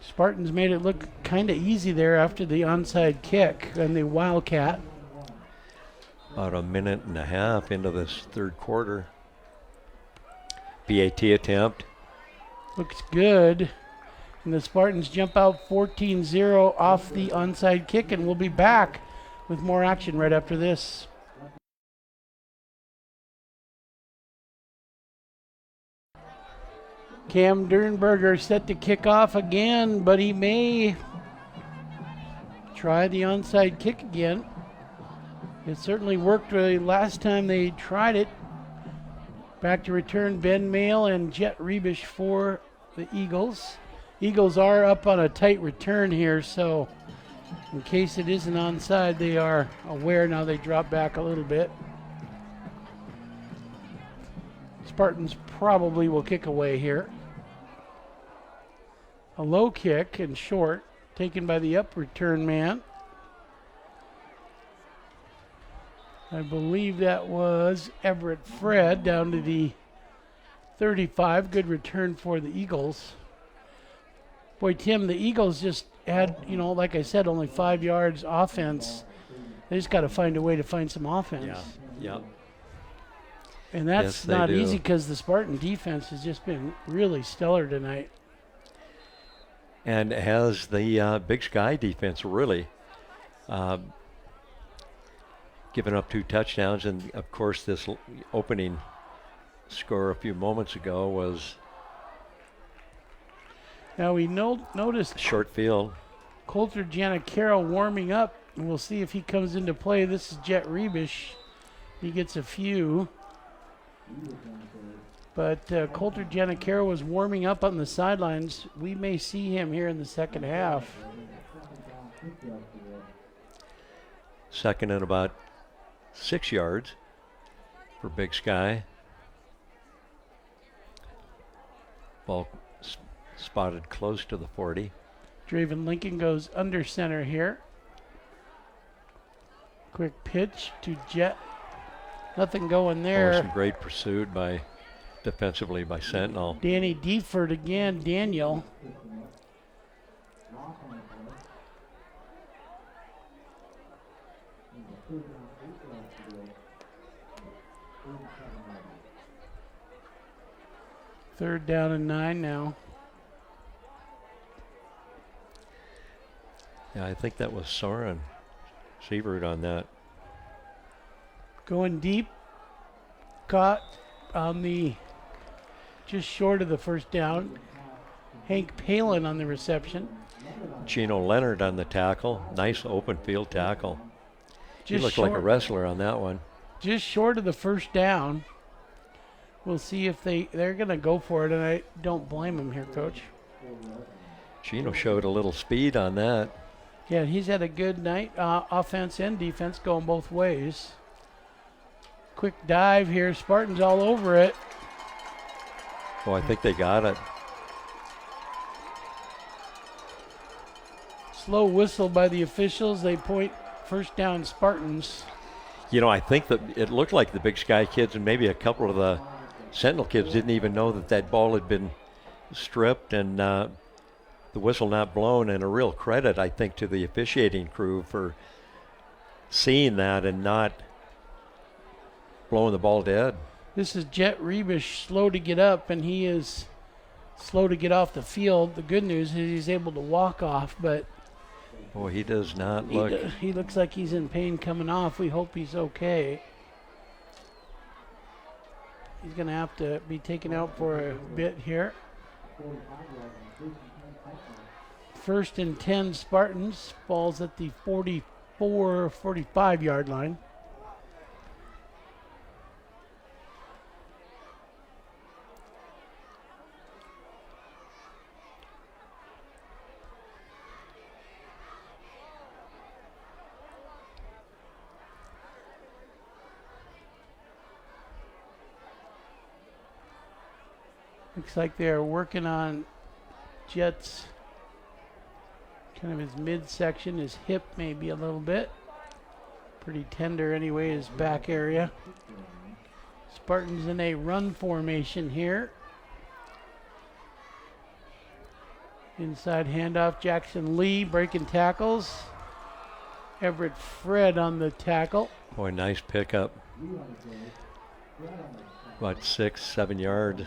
Spartans made it look kind of easy there after the onside kick and the Wildcat. About a minute and a half into this 3rd quarter. PAT attempt. Looks good. And the Spartans jump out 14-0 off the onside kick, and we'll be back with more action right after this. Cam Dernberger set to kick off again, but he may try the onside kick again. It certainly worked really last time they tried it. Back to return Ben Mayle and Jet Rebish for the Eagles. Eagles are up on a tight return here, so in case it isn't onside, they are aware. Now they drop back a little bit. Spartans probably will kick away here. A low kick and short, taken by the up return man. I believe that was Everett Fred down to the 35. Good return for the Eagles. Boy, Tim, the Eagles just had, like I said, only 5 yards offense. They just got to find a way to find some offense. Yeah. And that's not easy because the Spartan defense has just been really stellar tonight. And has the Big Sky defense really given up 2 touchdowns. And, of course, this opening score a few moments ago was now we noticed short field. Coulter Giannichero warming up, and we'll see if he comes into play. This is Jet Rebish. He gets a few. But Coulter Giannichero was warming up on the sidelines. We may see him here in the second half. 2nd and about 6 yards for Big Sky. Ball spotted close to the 40. Draven Lincoln goes under center here. Quick pitch to Jet. Nothing going there. Some great pursuit defensively by Sentinel. Danny Deford again, Daniel. Third down and 9 now. Yeah, I think that was Soren Sievert on that. Going deep. Caught on the just short of the first down. Hank Palin on the reception. Gino Leonard on the tackle. Nice open field tackle. He looked like a wrestler on that one. Just short of the first down. We'll see if they're going to go for it, and I don't blame him here, Coach. Gino showed a little speed on that. Yeah, he's had a good night, offense and defense going both ways. Quick dive here. Spartans all over it. Oh, I think they got it. Slow whistle by the officials. They point first down Spartans. You know, I think that it looked like the Big Sky kids and maybe a couple of the Sentinel kids didn't even know that ball had been stripped and the whistle not blown. And a real credit, I think, to the officiating crew for seeing that and not blowing the ball dead. This is Jet Rebish, slow to get up, and he is slow to get off the field. The good news is he's able to walk off, but boy, he does not look. He looks like he's in pain coming off. We hope he's okay. He's going to have to be taken out for a bit here. 1st and 10 Spartans. Ball's at the 45 line. Looks like they're working on Jet's kind of his midsection, his hip maybe a little bit. Pretty tender anyway, his back area. Spartans in a run formation here. Inside handoff, Jackson Lee breaking tackles. Everett Fred on the tackle. Boy, nice pickup. About 6-7 yards.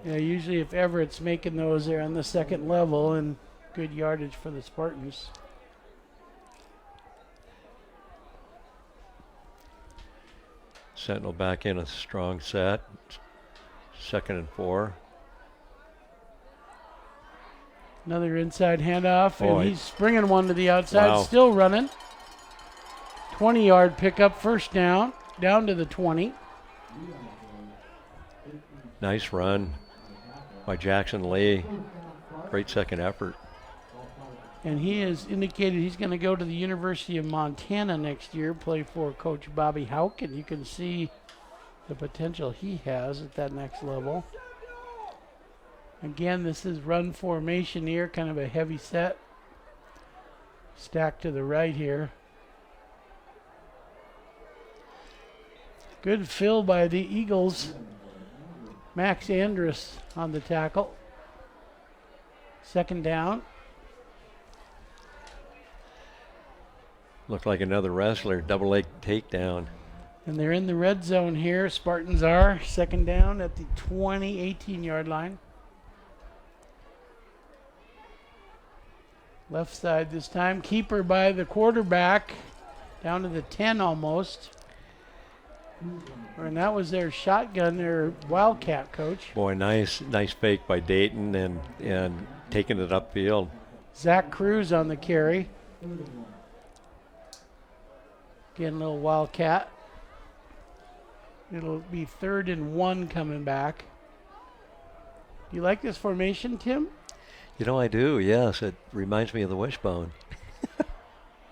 Yeah, usually if Everett's making those, they're on the second level and good yardage for the Spartans. Sentinel back in a strong set. 2nd and 4. Another inside handoff, Boy. and he's springing one to the outside, Wow. still running. 20-yard pickup, first down to the 20. Nice run by Jackson Lee. Great second effort. And he has indicated he's going to go to the University of Montana next year, play for Coach Bobby Houck, and you can see the potential he has at that next level. Again, this is run formation here, kind of a heavy set. Stacked to the right here. Good fill by the Eagles. Max Andrus on the tackle. 2nd down. Looked like another wrestler, double leg takedown. And they're in the red zone here. Spartans are 2nd down at the 18-yard line. Left side this time. Keeper by the quarterback. Down to the 10 almost. And that was their shotgun, their Wildcat, Coach. Boy, nice fake by Dayton and taking it upfield. Zach Cruz on the carry. Again, a little Wildcat. It'll be 3rd and 1 coming back. You like this formation, Tim? You know, I do, yes. It reminds me of the wishbone.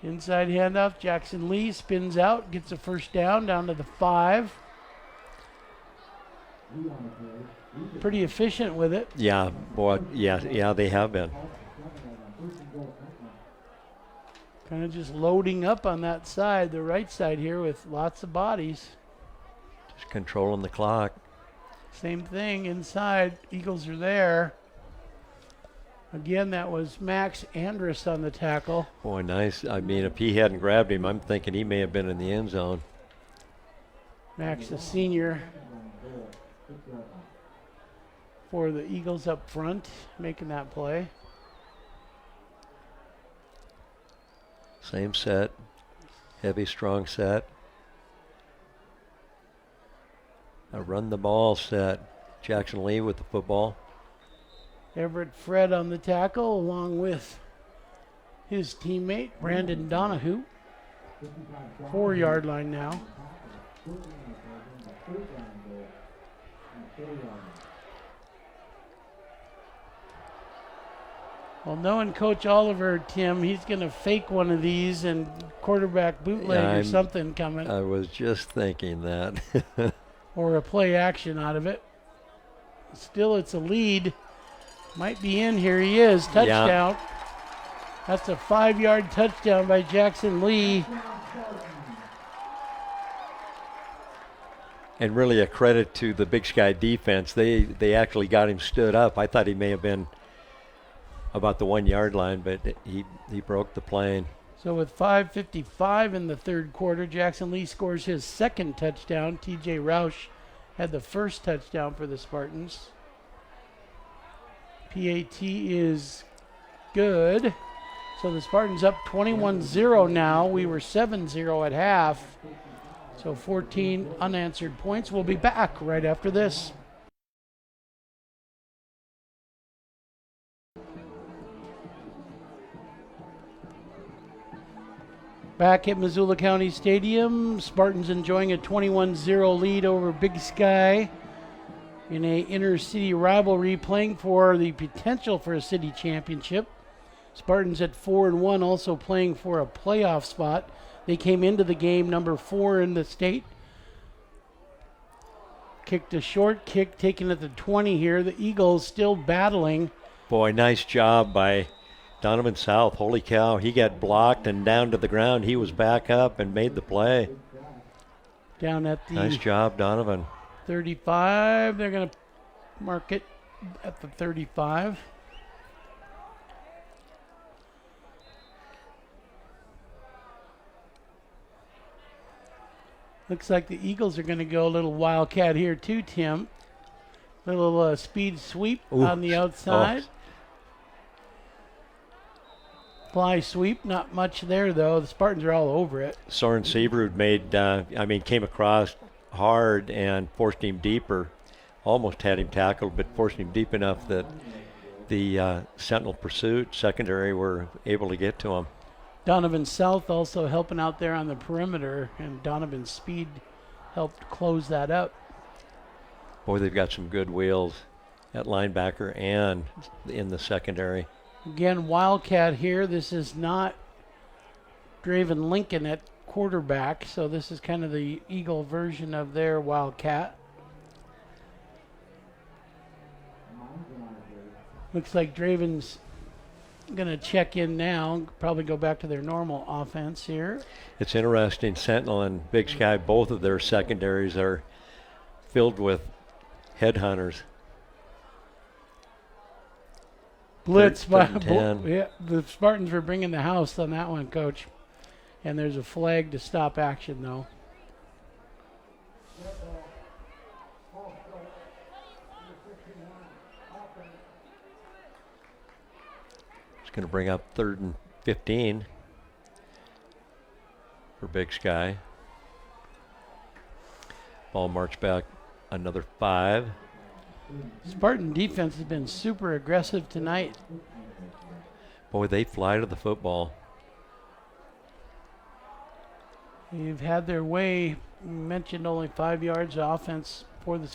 Inside handoff, Jackson Lee spins out, gets a first down to the 5. Pretty efficient with it. Yeah, boy, yeah, they have been. Kind of just loading up on that side, the right side here with lots of bodies. Just controlling the clock. Same thing inside, Eagles are there. Again, that was Max Andrus on the tackle. Boy, nice. I mean, if he hadn't grabbed him, I'm thinking he may have been in the end zone. Max, the senior, for the Eagles up front, making that play. Same set. Heavy, strong set. A run the ball set. Jackson Lee with the football. Everett Fred on the tackle, along with his teammate, Brandon Donahue. 4-yard line now. Well, knowing Coach Oliver, Tim, he's going to fake one of these and quarterback bootleg or something coming. I was just thinking that. Or a play action out of it. Still, it's a lead. Might be in. Here he is. Touchdown. Yeah. That's a 5-yard touchdown by Jackson Lee. And really a credit to the Big Sky defense. They actually got him stood up. I thought he may have been about the 1-yard line, but he broke the plane. So with 5:55 in the third quarter, Jackson Lee scores his second touchdown. TJ Roush had the first touchdown for the Spartans. PAT is good. So the Spartans up 21-0 now. We were 7-0 at half. So 14 unanswered points. We'll be back right after this. Back at Missoula County Stadium, Spartans enjoying a 21-0 lead over Big Sky in a inter-city rivalry, playing for the potential for a city championship. Spartans at 4-1, also playing for a playoff spot. They came into the game number 4 in the state. Kicked a short kick, taken at the 20 here. The Eagles still battling. Boy, nice job by Donovan South. Holy cow, he got blocked and down to the ground. He was back up and made the play. Down at the nice job, Donovan. 35. They're going to mark it at the 35. Looks like the Eagles are going to go a little wildcat here too, Tim. Little speed sweep on the outside. Fly sweep, not much there though. The Spartans are all over it. Soren Seabrud came across hard and forced him deeper. Almost had him tackled, but forced him deep enough that the Sentinel pursuit secondary were able to get to him. Donovan South also helping out there on the perimeter, and Donovan's speed helped close that up. Boy, they've got some good wheels at linebacker and in the secondary. Again, Wildcat here. This is not Draven Lincoln at quarterback, so this is kind of the Eagle version of their Wildcat. Looks like Draven's going to check in now, probably go back to their normal offense here. It's interesting, Sentinel and Big Sky, both of their secondaries are filled with headhunters. Blitz by the Spartans were bringing the house on that one, Coach. And there's a flag to stop action, though. It's going to bring up 3rd and 15 for Big Sky. Ball marched back another 5. Spartan defense has been super aggressive tonight. Boy, they fly to the football. They've had their way. We mentioned only 5 yards of offense for the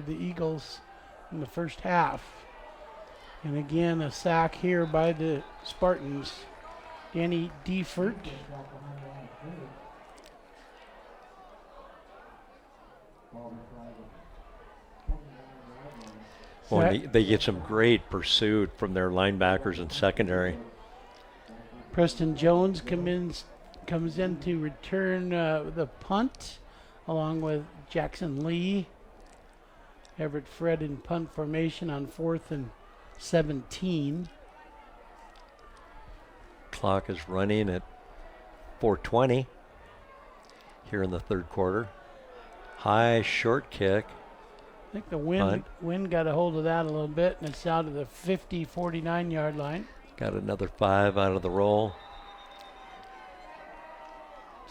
the Eagles in the first half. And again, a sack here by the Spartans. Danny Defert. Boy, they get some great pursuit from their linebackers and secondary. Preston Jones comes in to return the punt, along with Jackson Lee. Everett Fred in punt formation on 4th and 17. Clock is running at 4:20 here in the third quarter. High short kick. I think the wind got a hold of that a little bit, and it's out of the 49 yard line. Got another 5 out of the roll.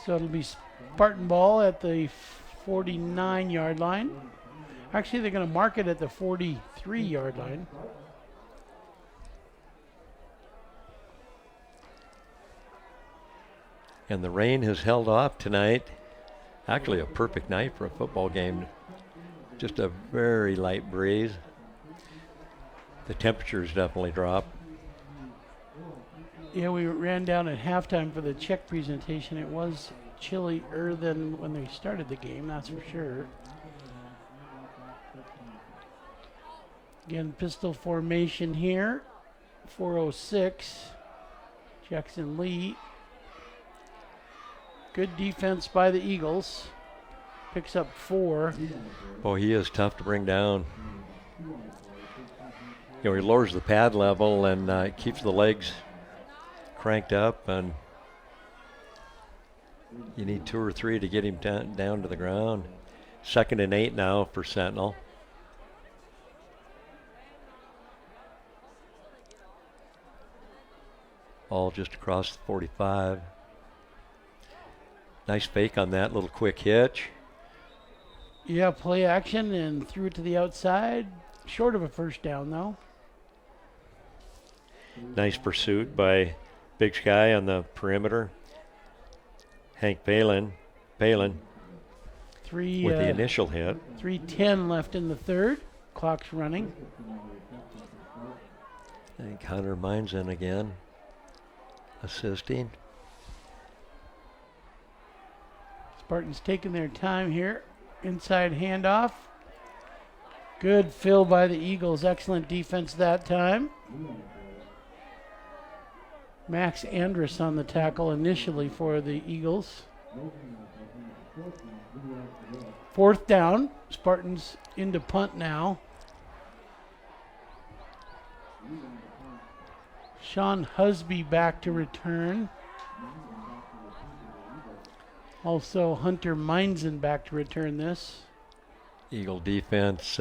So it'll be Spartan ball at the 49 yard line. Actually, they're going to mark it at the 43 yard line. And the rain has held off tonight. Actually a perfect night for a football game. Just a very light breeze. The temperatures definitely dropped. Yeah, we ran down at halftime for the Czech presentation. It was chillier than when they started the game, that's for sure. Again, pistol formation here. 406. Jackson Lee. Good defense by the Eagles. Picks up 4. Oh, he is tough to bring down. He lowers the pad level and keeps the legs cranked up, and you need 2 or 3 to get him down to the ground. 2nd and 8 now for Sentinel. All just across the 45. Nice fake on that little quick hitch. Yeah, play action and threw it to the outside. Short of a first down, though. Nice pursuit by Big Sky on the perimeter. Hank Palin with the initial hit. 3:10 left in the third. Clock's running. I think Hunter Mines in again, assisting. Spartans taking their time here. Inside handoff. Good fill by the Eagles. Excellent defense that time. Max Andrus on the tackle initially for the Eagles. 4th down. Spartans into punt now. Sean Husby back to return. Also Hunter Meinzen back to return this. Eagle defense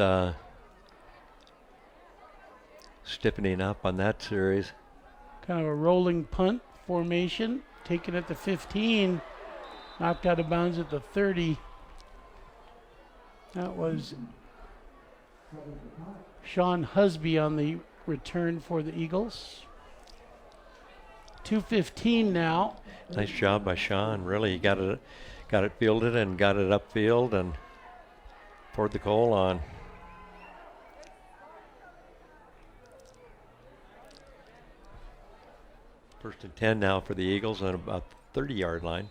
stiffening up on that series. Kind of a rolling punt formation. Taken at the 15. Knocked out of bounds at the 30. That was Sean Husby on the return for the Eagles. 2:15 now. Nice job by Sean. Really, he got it fielded and got it upfield and poured the coal on. First and 10 now for the Eagles on about the 30-yard line.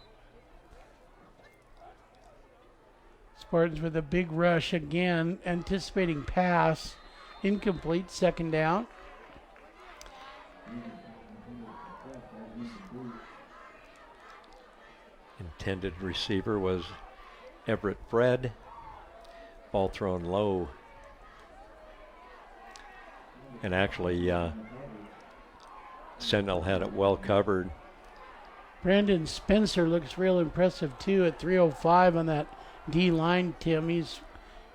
Spartans with a big rush again, anticipating pass. Incomplete, 2nd down. Intended receiver was Everett Fred. Ball thrown low. And actually, Sentinel had it well covered. Brandon Spencer looks real impressive too at 3:05 on that D line, Tim. He's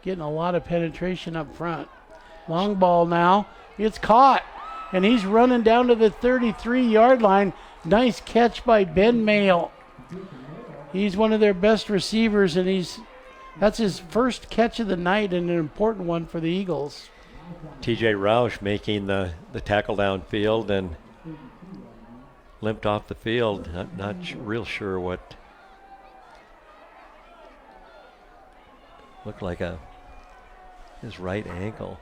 getting a lot of penetration up front. Long ball now. It's caught. And he's running down to the 33-yard line. Nice catch by Ben Mayle. He's one of their best receivers, and that's his first catch of the night and an important one for the Eagles. TJ Roush making the tackle downfield and limped off the field. Not real sure what looked like his right ankle.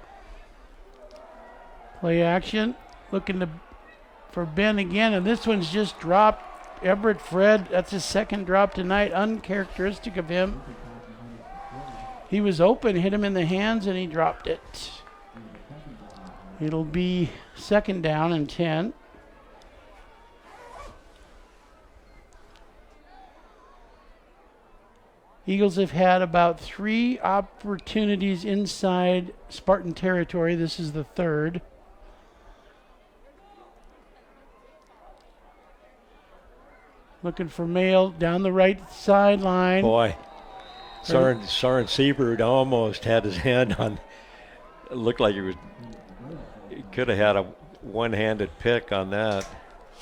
Play action, looking for Ben again, and this one's just dropped. Everett Fred, that's his 2nd drop tonight, uncharacteristic of him. He was open, hit him in the hands, and he dropped it. It'll be 2nd down and 10. Eagles have had about 3 opportunities inside Spartan territory. This is the 3rd. Looking for Mayle down the right sideline. Boy, Soren Seabird almost had his hand on. It looked like he could have had a one-handed pick on that.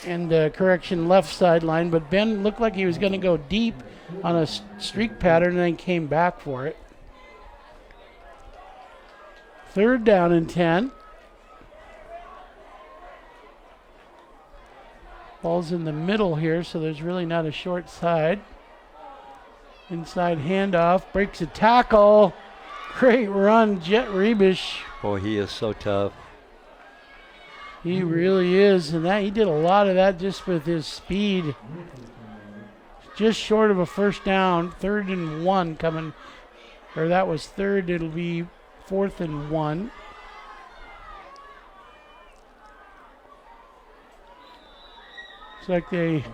And correction, left sideline, but Ben looked like he was going to go deep on a streak pattern and then came back for it. 3rd down and 10. Ball's in the middle here, so there's really not a short side. Inside handoff, breaks a tackle. Great run, Jet Rebish. Boy, he is so tough. He really is, and he did a lot of that just with his speed. Just short of a first down, 3rd and 1 coming, or that was 3rd, it'll be 4th and 1. Looks like they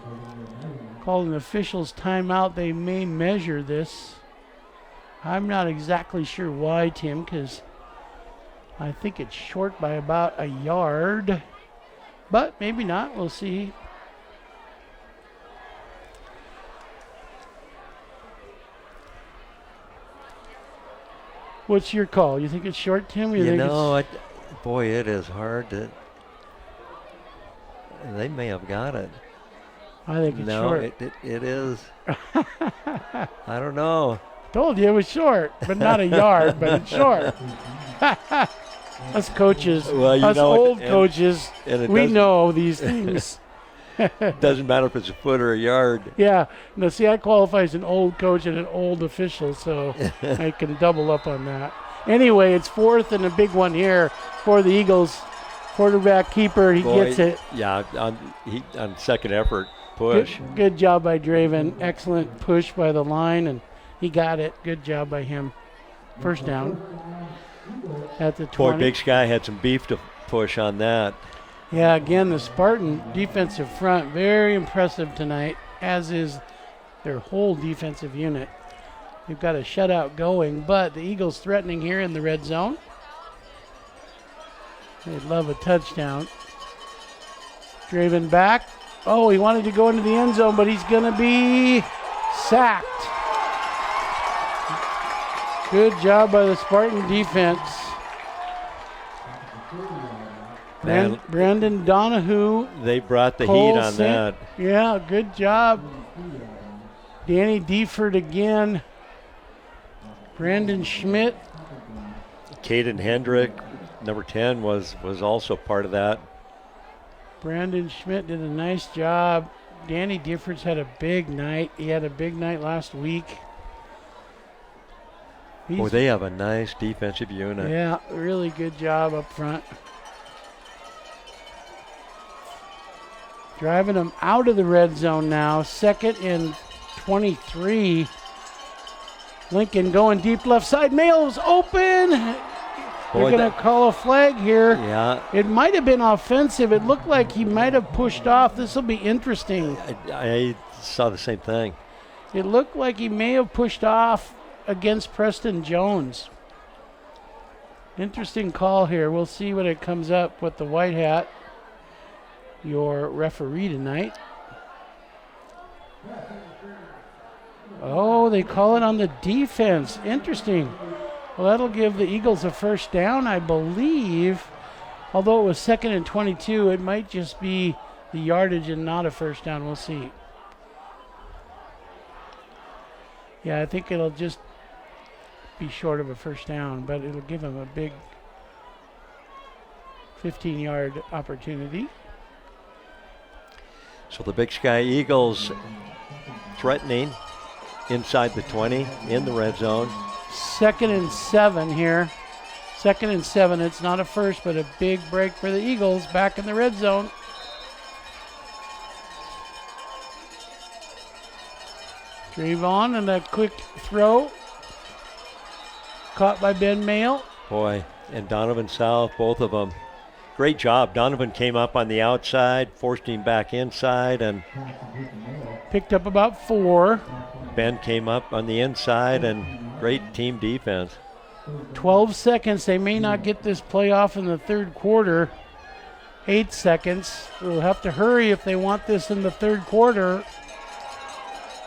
called an official's timeout. They may measure this. I'm not exactly sure why, Tim, because I think it's short by about a yard, but maybe not. We'll see. What's your call? You think it's short, Tim? You know, boy, it is hard to. They may have got it. I think it's short. No, it is. I don't know. Told you it was short, but not a yard, but it's short. Us coaches, old coaches, we know these things. Doesn't matter if it's a foot or a yard. Yeah. No, see, I qualify as an old coach and an old official, so I can double up on that. Anyway, it's 4th and a big one here for the Eagles. Quarterback keeper, he gets it. Yeah, on second effort push. Good job by Draven. Excellent push by the line, and he got it. Good job by him. First down at the 20. Boy, Big Sky had some beef to push on that. Yeah, again, the Spartan defensive front, very impressive tonight, as is their whole defensive unit. They've got a shutout going, but the Eagles threatening here in the red zone. They'd love a touchdown. Draven back. Oh, he wanted to go into the end zone, but he's going to be sacked. Good job by the Spartan defense. Brandon Donahue. They brought the heat on that. Yeah, good job. Danny Deford again. Brandon Schmidt. Caden Hendrick, number 10, was also part of that. Brandon Schmidt did a nice job. Danny Difford's had a big night. He had a big night last week. Boy, they have a nice defensive unit. Yeah, really good job up front. Driving them out of the red zone now. 2nd and 23. Lincoln going deep left side. Mail's open. They're going to call a flag here. Yeah. It might have been offensive. It looked like he might have pushed off. This will be interesting. I saw the same thing. It looked like he may have pushed off against Preston Jones. Interesting call here. We'll see what it comes up with the white hat, your referee tonight. Oh, they call it on the defense. Interesting. Well, that'll give the Eagles a first down, I believe. Although it was 2nd and 22, it might just be the yardage and not a first down. We'll see. Yeah, I think it'll just be short of a first down, but it'll give them a big 15-yard opportunity. So the Big Sky Eagles threatening inside the 20 in the red zone. 2nd and 7 here. 2nd and 7. It's not a first, but a big break for the Eagles back in the red zone. Trayvon and a quick throw. Caught by Ben Mail. Boy, and Donovan South, both of them. Great job. Donovan came up on the outside, forced him back inside, and picked up about 4. Ben came up on the inside, and great team defense. 12 seconds. They may not get this play off in the third quarter. 8 seconds. They'll have to hurry if they want this in the third quarter.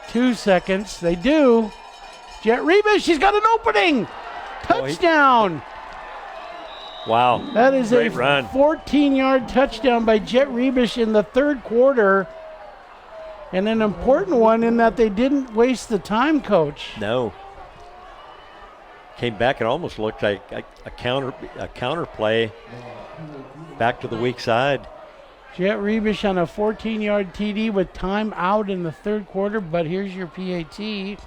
2 seconds. They do. Jet Rebish, she's got an opening. Touchdown. Wow. That is great a run. 14-yard touchdown by Jet Rebish in the third quarter. And an important one in that they didn't waste the time, Coach. No. Came back and almost looked like a counter play back to the weak side. Jet Rebish on a 14-yard TD with time out in the third quarter, but here's your PAT.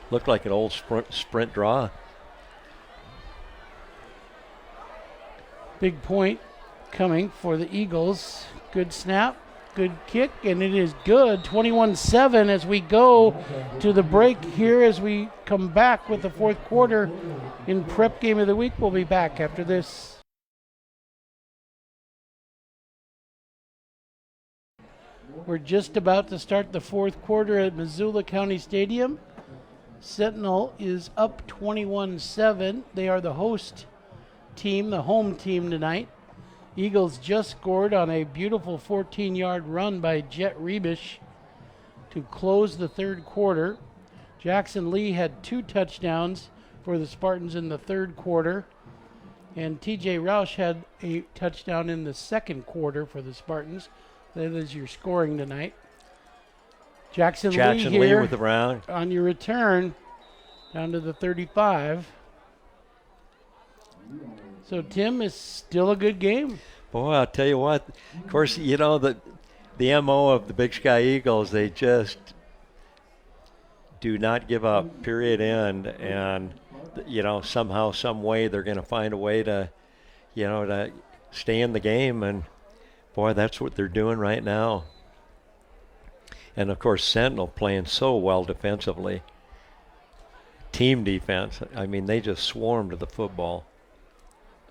Looked like an old sprint draw. Big point coming for the Eagles. Good snap, good kick, and it is good. 21-7 as we go to the break here as we come back with the fourth quarter in Prep Game of the Week. We'll be back after this. We're just about to start the fourth quarter at Missoula County Stadium. Sentinel is up 21-7. They are the host team, the home team tonight. Eagles just scored on a beautiful 14-yard run by Jet Rebish to close the third quarter. Jackson Lee had 2 touchdowns for the Spartans in the third quarter, and TJ Roush had a touchdown in the second quarter for the Spartans. That is your scoring tonight. Jackson Lee Lee with the round. On your return, down to the 35. So, Tim, is still a good game. Boy, I'll tell you what. Of course, you know, the MO of the Big Sky Eagles, they just do not give up, period, end. And, you know, somehow, some way, they're going to find a way to, you know, to stay in the game. And, boy, that's what they're doing right now. And, of course, Sentinel playing so well defensively. Team defense. I mean, they just swarmed the football.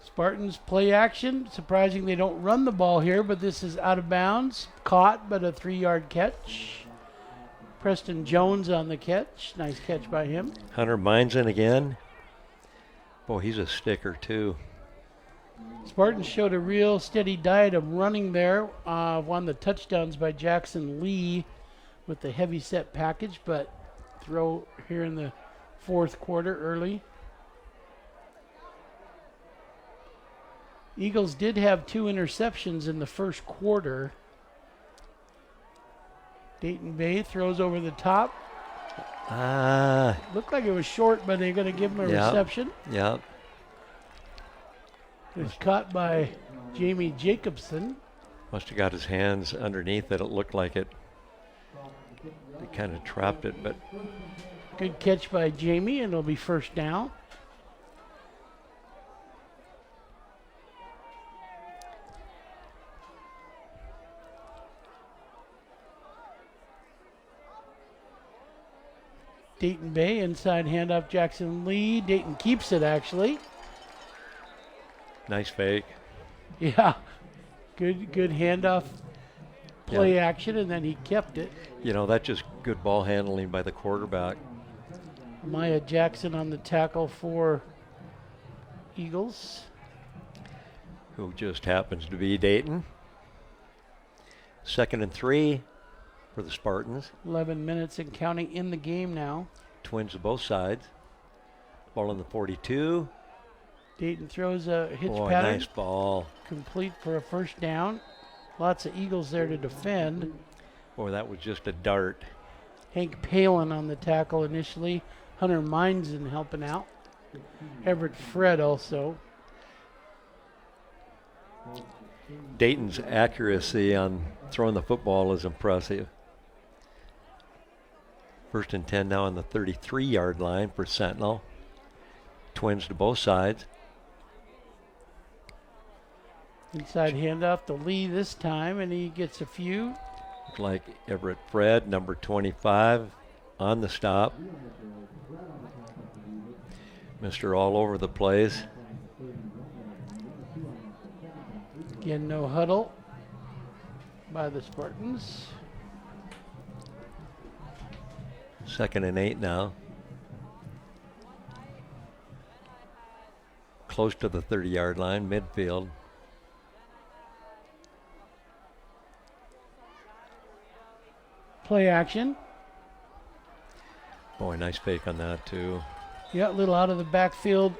Spartans play action. Surprising they don't run the ball here, but this is out of bounds. Caught, but a 3-yard catch. Preston Jones on the catch. Nice catch by him. Hunter Meinzen again. Boy, he's a sticker, too. Spartans showed a real steady diet of running there. Won the touchdowns by Jackson Lee with the heavy set package, but throw here in the fourth quarter early. Eagles did have 2 interceptions in the first quarter. Dayton Bay throws over the top. Looked like it was short, but they're going to give him a reception. Yeah. It was caught by Jamie Jacobson. Must have got his hands underneath it. It looked like it. They kind of trapped it, but. Good catch by Jamie, and it'll be first down. Dayton Bay, inside handoff, Jackson Lee. Dayton keeps it, actually. Nice fake. Yeah, good handoff, play action, and then he kept it. You know, that's just good ball handling by the quarterback. Maya Jackson on the tackle for Eagles. Who just happens to be Dayton. 2nd and 3 for the Spartans. 11 minutes and counting in the game now. Twins to both sides. Ball on the 42. Dayton throws a hitch pattern. Nice ball. Complete for a first down. Lots of Eagles there to defend. Boy, that was just a dart. Hank Palin on the tackle initially. Hunter Meinzen helping out. Everett Fred also. Dayton's accuracy on throwing the football is impressive. 1st and 10 now on the 33-yard line for Sentinel. Twins to both sides. Inside handoff to Lee this time, and he gets a few. Looks like Everett Fred, number 25, on the stop. Mr. All over the place. Again, no huddle by the Spartans. 2nd and 8 now. Close to the 30-yard line, midfield. Play action. Boy, nice fake on that, too. Yeah, a little out of the backfield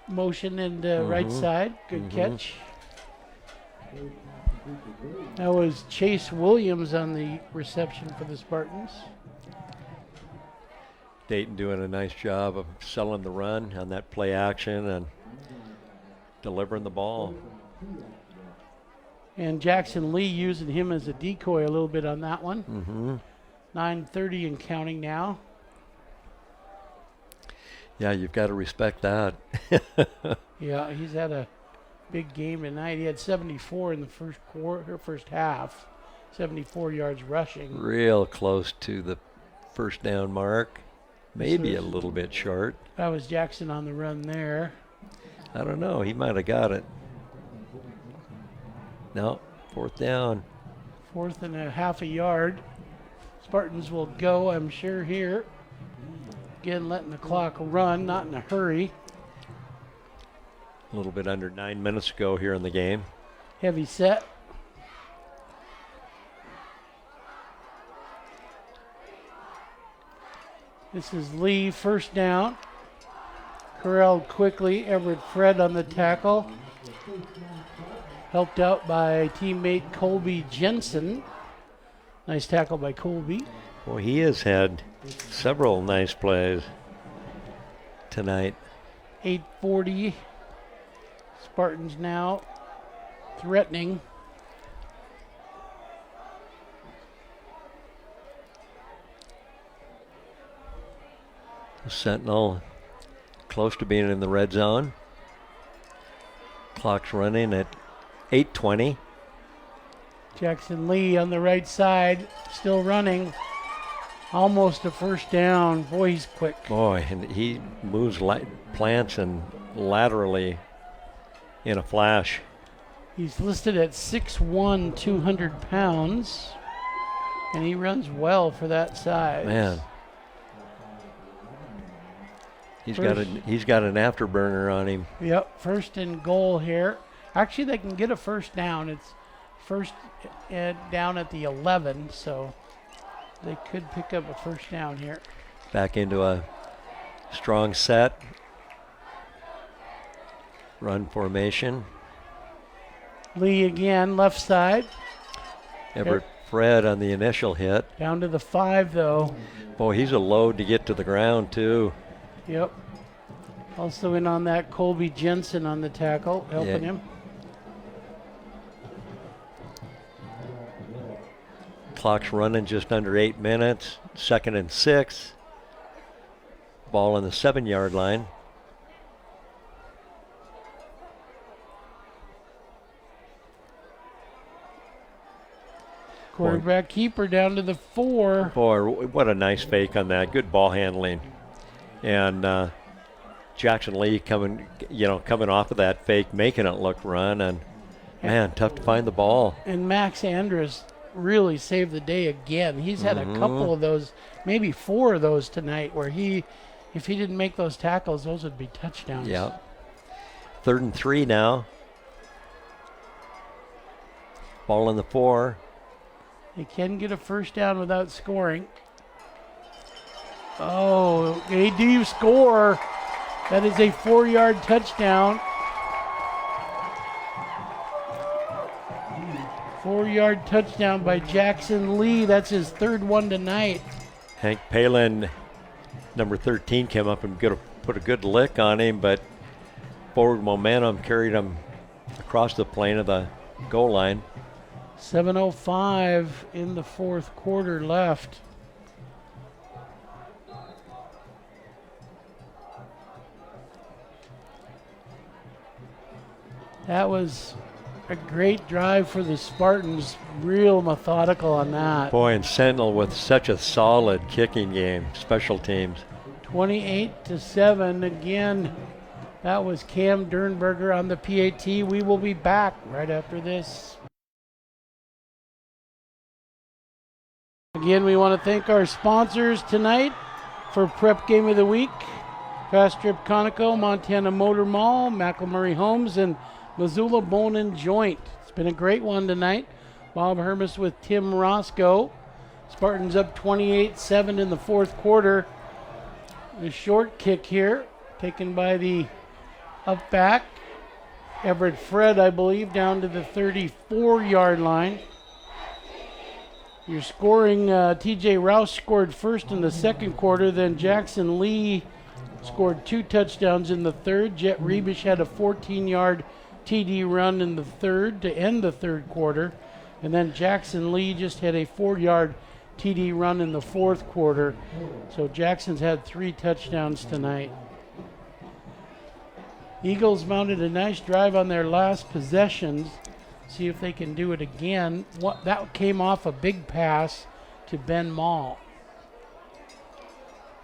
motion and right side. Good catch. That was Chase Williams on the reception for the Spartans. Dayton doing a nice job of selling the run on that play action and delivering the ball. And Jackson Lee using him as a decoy a little bit on that one. Mm-hmm. 9:30 and counting now. Yeah, you've got to respect that. Yeah, he's had a big game tonight. He had 74 in the first half. 74 yards rushing. Real close to the first down mark. Maybe a little bit short. That was Jackson on the run there. I don't know. He might have got it. No, fourth down. 4th and a half a yard. Spartans will go, I'm sure, here. Again, letting the clock run, not in a hurry. A little bit under 9 minutes to go here in the game. Heavy set. This is Lee, first down. Corralled quickly. Everett Fred on the tackle. Helped out by teammate Colby Jensen. Nice tackle by Colby. Well, he has had several nice plays tonight. 8:40. Spartans now threatening. The Sentinel close to being in the red zone. Clock's running at 8:20. Jackson Lee on the right side, still running. Almost a first down. Boy, he's quick. Boy, and he moves plants and laterally in a flash. He's listed at 6'1", 200 pounds, and he runs well for that size. Man, he's got an afterburner on him. Yep, first and goal here. Actually, they can get a first down. It's first down at the 11, so they could pick up a first down here. Back into a strong set. Run formation. Lee again, left side. Everett Fred on the initial hit. Down to the 5, though. Boy, he's a load to get to the ground, too. Yep. Also in on that, Colby Jensen on the tackle, helping him. Clock's running just under 8 minutes. 2nd and 6. Ball on the 7-yard line. Quarterback keeper down to the 4. Boy, what a nice fake on that. Good ball handling. And Jackson Lee coming off of that fake, making it look run. And, man, tough to find the ball. And Max Andrus really saved the day again. He's had a couple of those, maybe 4 of those tonight, where if he didn't make those tackles, those would be touchdowns. Yeah. 3rd and 3 now. Ball on the 4. They can get a first down without scoring. Oh, they do score. That is a 4-yard touchdown. 4-yard touchdown by Jackson Lee. That's his 3rd one tonight. Hank Palin, number 13, came up and put a good lick on him, but forward momentum carried him across the plane of the goal line. 7:05 in the 4th quarter left. That was a great drive for the Spartans. Real methodical on that. Boy, and Sentinel with such a solid kicking game, special teams. 28-7 again. That was Cam Dernberger on the PAT. We will be back right after this. Again, we want to thank our sponsors tonight for Prep Game of the Week. Fast Trip Conoco, Montana Motor Mall, McElmurray Homes, and Missoula Bone and Joint. It's been a great one tonight. Bob Hermes with Tim Roscoe. Spartans up 28-7 in the 4th quarter. The short kick here, taken by the up back. Everett Fred, I believe, down to the 34-yard line. You're scoring, TJ Rouse scored first in the 2nd quarter, then Jackson Lee scored 2 touchdowns in the 3rd. Jet Rebish had a 14-yard TD run in the third to end the third quarter. And then Jackson Lee just had a 4-yard TD run in the fourth quarter. So Jackson's had 3 touchdowns tonight. Eagles mounted a nice drive on their last possessions. See if they can do it again. That came off a big pass to Ben Mall.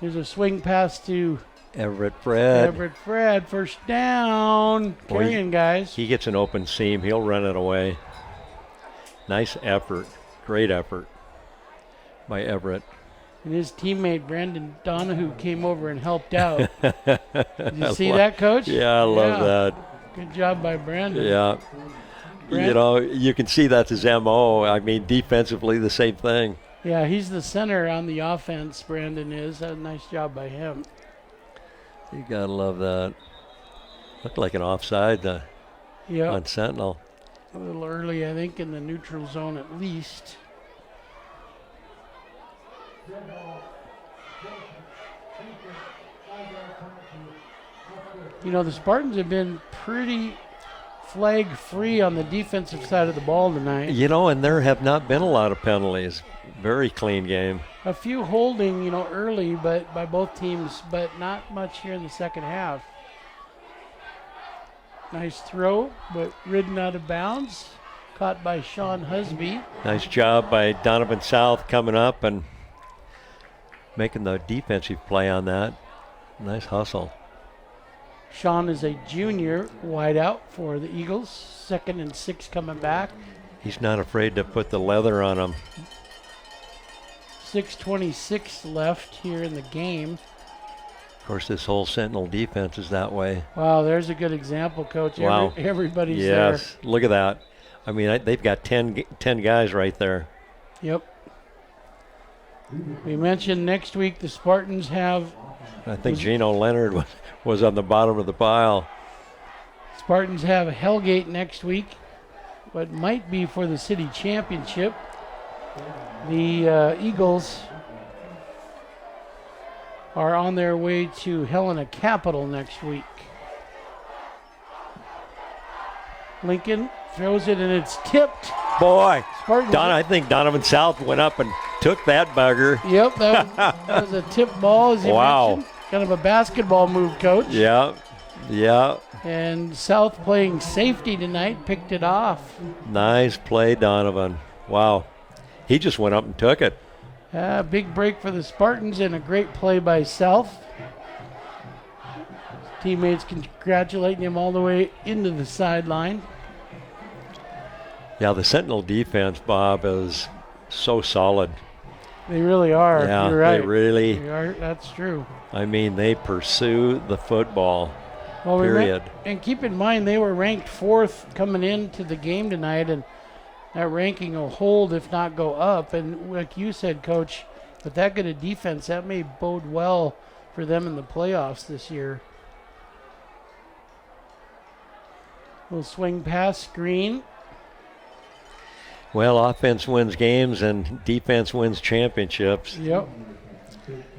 There's a swing pass to Everett Fred, first down. Carrying, guys. He gets an open seam. He'll run it away. Nice effort. Great effort by Everett. And his teammate, Brandon Donahue, came over and helped out. Did you see that, Coach? Yeah, I love that. Good job by Brandon. Yeah. You know, you can see that's his M.O. I mean, defensively, the same thing. Yeah, he's the center on the offense, Brandon is. A nice job by him. You got to love that. Looked like an offside on Sentinel. A little early, I think, in the neutral zone at least. You know, the Spartans have been pretty flag-free on the defensive side of the ball tonight. You know, and there have not been a lot of penalties. Very clean game. A few holding, early, but by both teams, but not much here in the second half. Nice throw, but ridden out of bounds. Caught by Sean Husby. Nice job by Donovan South coming up and making the defensive play on that. Nice hustle. Sean is a junior wideout for the Eagles. 2nd and 6 coming back. He's not afraid to put the leather on him. 6:26 left here in the game. Of course, this whole Sentinel defense is that way. Wow, there's a good example, Coach. Wow. Everybody's there. Yes, look at that. I mean, they've got 10 guys right there. Yep. We mentioned next week the Spartans have... I think Gino Leonard was on the bottom of the pile. Spartans have Hellgate next week, what might be for the city championship. The Eagles are on their way to Helena Capital next week. Lincoln throws it and it's tipped. Boy, Spartans. I think Donovan South went up and took that bugger. Yep, that was a tip ball, as you mentioned. Kind of a basketball move, Coach. Yeah. And South playing safety tonight, picked it off. Nice play, Donovan. Wow. He just went up and took it. Big break for the Spartans and a great play by South. Teammates congratulating him all the way into the sideline. Yeah, the Sentinel defense, Bob, is so solid. They really are. Yeah, you're right. They really are. That's true. I mean, they pursue the football, period. And keep in mind, they were ranked 4th coming into the game tonight, and that ranking will hold, if not go up. And like you said, Coach, with that good a defense, that may bode well for them in the playoffs this year. Little swing pass screen. Well, offense wins games and defense wins championships. Yep.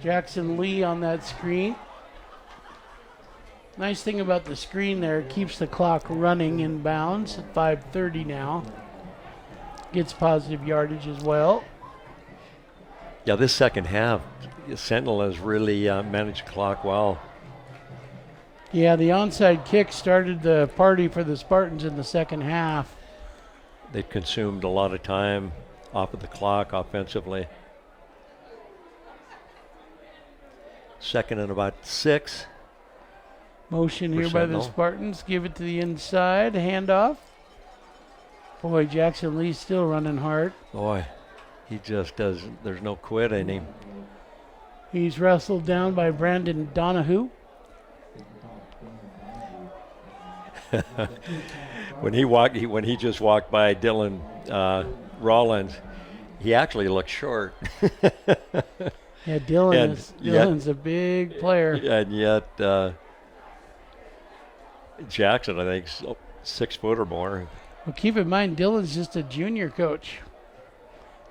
Jackson Lee on that screen. Nice thing about the screen there, it keeps the clock running in bounds at 5:30 now. Gets positive yardage as well. Yeah, this second half, Sentinel has really managed the clock well. Yeah, the onside kick started the party for the Spartans in the second half. They've consumed a lot of time off of the clock offensively. 2nd and about 6. Motion here by the Spartans. Give it to the inside. Handoff. Boy, Jackson Lee's still running hard. Boy, he just does. There's no quit in him. He's wrestled down by Brandon Donahue. When he just walked by Dylan Rollins, he actually looked short. Yeah, Dylan's a big player. And yet Jackson, I think, 6 foot or more. Well, keep in mind, Dylan's just a junior, Coach.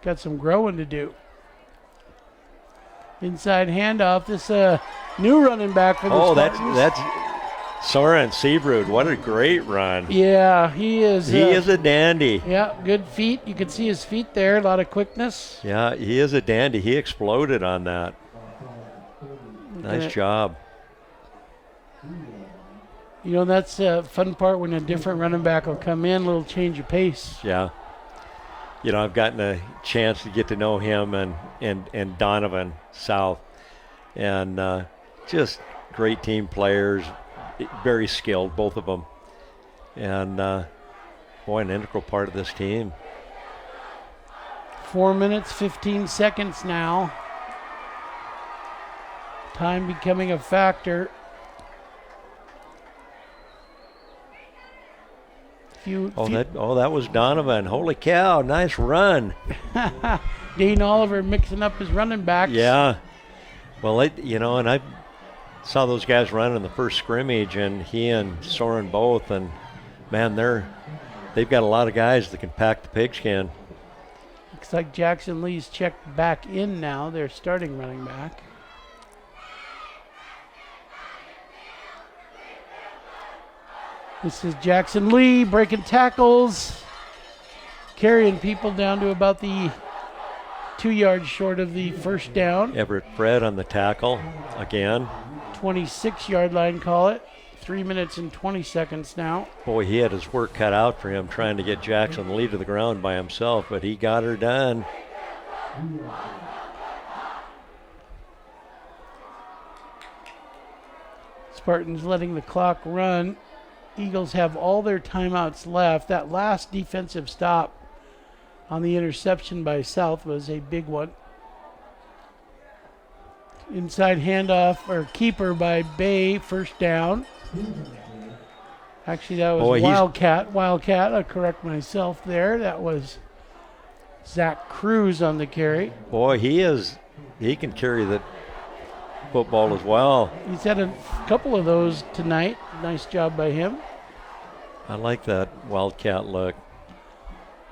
Got some growing to do. Inside handoff. This new running back for the Spartans. That's Soren Seabrud, what a great run. Yeah, he is. He is a dandy. Yeah, good feet. You can see his feet there, a lot of quickness. Yeah, he is a dandy. He exploded on that. Nice job. You know, that's a fun part when a different running back will come in, a little change of pace. Yeah. You know, I've gotten a chance to get to know him and Donovan South. And just great team players, very skilled, both of them. And, boy, an integral part of this team. 4 minutes, 15 seconds now. Time becoming a factor. That was Donovan. Holy cow, nice run. Dane Oliver mixing up his running backs. Yeah. Well, and I saw those guys run in the first scrimmage, and he and Soren both, and man, they've got a lot of guys that can pack the pigskin. Looks like Jackson Lee's checked back in now, their starting running back. This is Jackson Lee breaking tackles, carrying people down to about the 2 yards short of the first down. Everett Fred on the tackle again. 26-yard line, call it. 3 minutes and 20 seconds now. Boy, he had his work cut out for him trying to get Jackson Lee to the ground by himself, but he got her done. Spartans letting the clock run. Eagles have all their timeouts left. That last defensive stop on the interception by South was a big one. Inside handoff or keeper by Bay, first down. Actually, that was Wildcat. I'll correct myself there. That was Zach Cruz on the carry. Boy, he can carry the football as well. He's had a couple of those tonight. Nice job by him. I like that Wildcat look.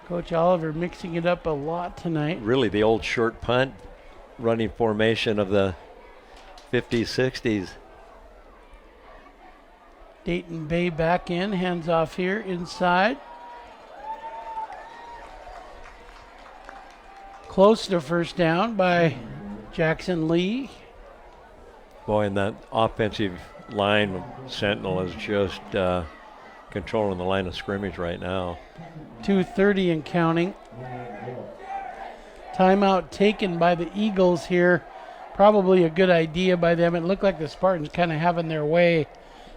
Coach Oliver mixing it up a lot tonight. Really the old short punt running formation of the 50s, 60s. Dayton Bay back in, hands off here inside. Close to first down by Jackson Lee. Boy, and that offensive line of Sentinel is just controlling the line of scrimmage right now. 2:30 and counting. Timeout taken by the Eagles here. Probably a good idea by them. It looked like the Spartans kind of having their way.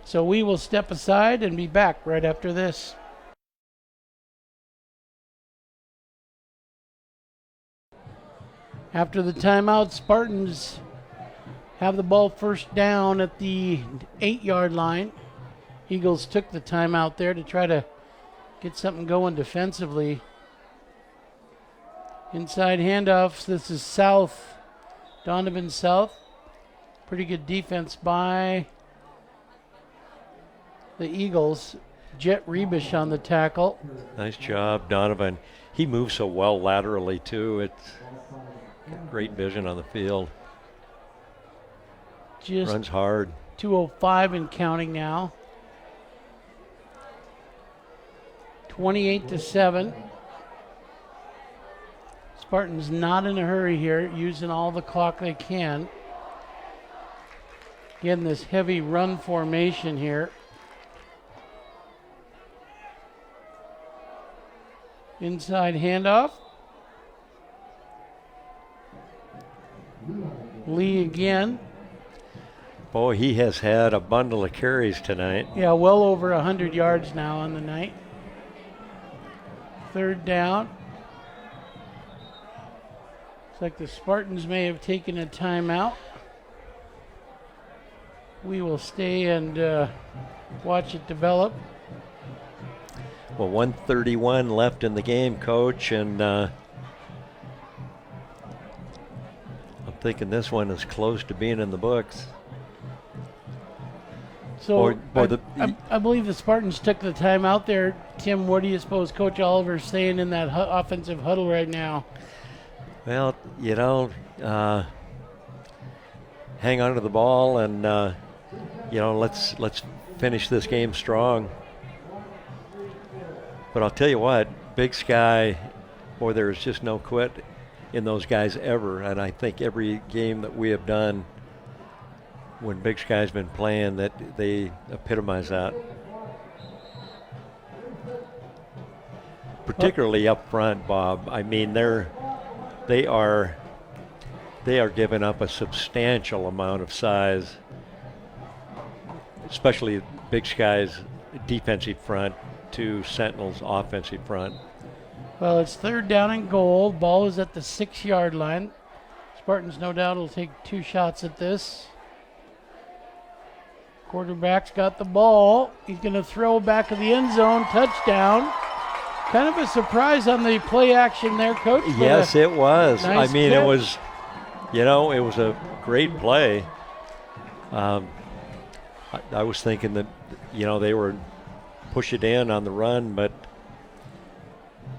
So we will step aside and be back right after this. After the timeout, Spartans have the ball first down at the 8-yard line. Eagles took the timeout there to try to get something going defensively. Inside handoffs. This is South. Donovan South. Pretty good defense by the Eagles. Jet Rebish on the tackle. Nice job, Donovan. He moves so well laterally, too. It's great vision on the field. Just runs hard. 2:05 and counting now. 28-7. Spartans not in a hurry here, using all the clock they can. Again, this heavy run formation here. Inside handoff. Lee again. Boy, he has had a bundle of carries tonight. Yeah, well over 100 yards now on the night. Third down. Looks like the Spartans may have taken a timeout. We will stay and watch it develop. Well, 1:31 left in the game, Coach, and I'm thinking this one is close to being in the books. So I believe the Spartans took the time out there. Tim, what do you suppose Coach Oliver's saying in that offensive huddle right now? Well, hang on to the ball and, let's finish this game strong. But I'll tell you what, Big Sky, boy, there's just no quit in those guys ever. And I think every game that we have done when Big Sky's been playing, that they epitomize that. Particularly up front, Bob. I mean, they are giving up a substantial amount of size, especially Big Sky's defensive front to Sentinel's offensive front. Well, it's 3rd down and goal. Ball is at the 6-yard line. Spartans no doubt will take 2 shots at this. Quarterback's got the ball. He's going to throw back of the end zone. Touchdown. Kind of a surprise on the play action there, Coach. Yes, it was. Nice I mean, catch. it was, it was a great play. I was thinking that, they were push it in on the run, but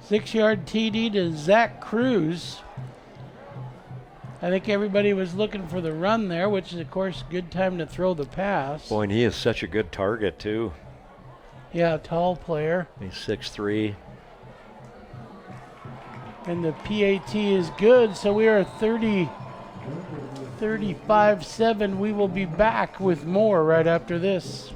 6-yard TD to Zach Cruz. I think everybody was looking for the run there, which is, of course, a good time to throw the pass. boy, and he is such a good target, too. Yeah, tall player. He's 6'3". And the PAT is good, so we are 35-7. We will be back with more right after this.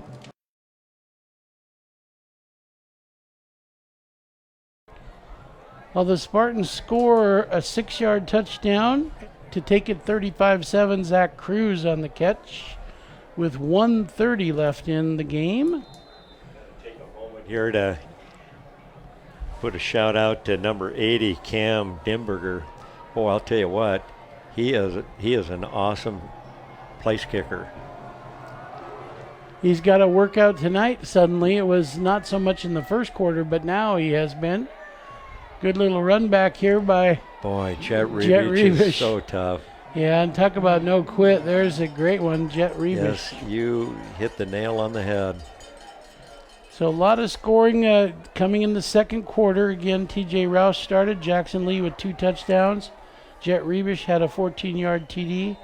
Well, the Spartans score a 6-yard touchdown to take it 35-7. Zach Cruz on the catch with 1:30 left in the game. Take a moment here to put a shout out to number 80, Cam Dimberger. Boy, I'll tell you what, he is an awesome place kicker. He's got a workout tonight suddenly. It was not so much in the first quarter, but now he has been. Good little run back here by Boy, Jet Rebish is so tough. Yeah, and talk about no quit. There's a great one, Jet Rebish. Yes, you hit the nail on the head. So a lot of scoring coming in the second quarter. Again, TJ Roush started. Jackson Lee with 2 touchdowns. Jet Rebish had a 14-yard TD.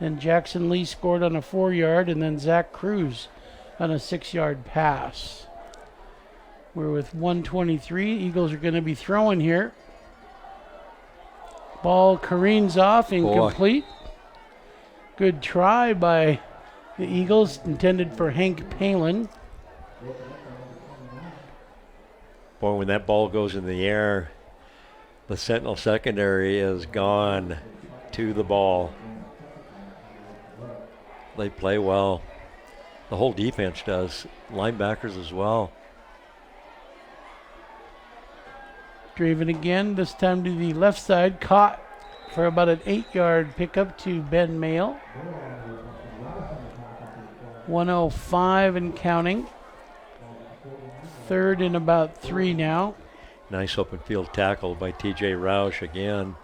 And Jackson Lee scored on a 4-yard. And then Zach Cruz on a 6-yard pass. We're with 1:23. Eagles are going to be throwing here. Ball careens off, incomplete. Good try by the Eagles, intended for Hank Palin. Boy, when that ball goes in the air, the Sentinel secondary is gone to the ball. They play well. The whole defense does. Linebackers as well. Draven again, this time to the left side, caught for about an 8-yard pickup to Ben Mayle. 1:05 and counting. 3rd and about 3 now. Nice open field tackle by TJ Roush again.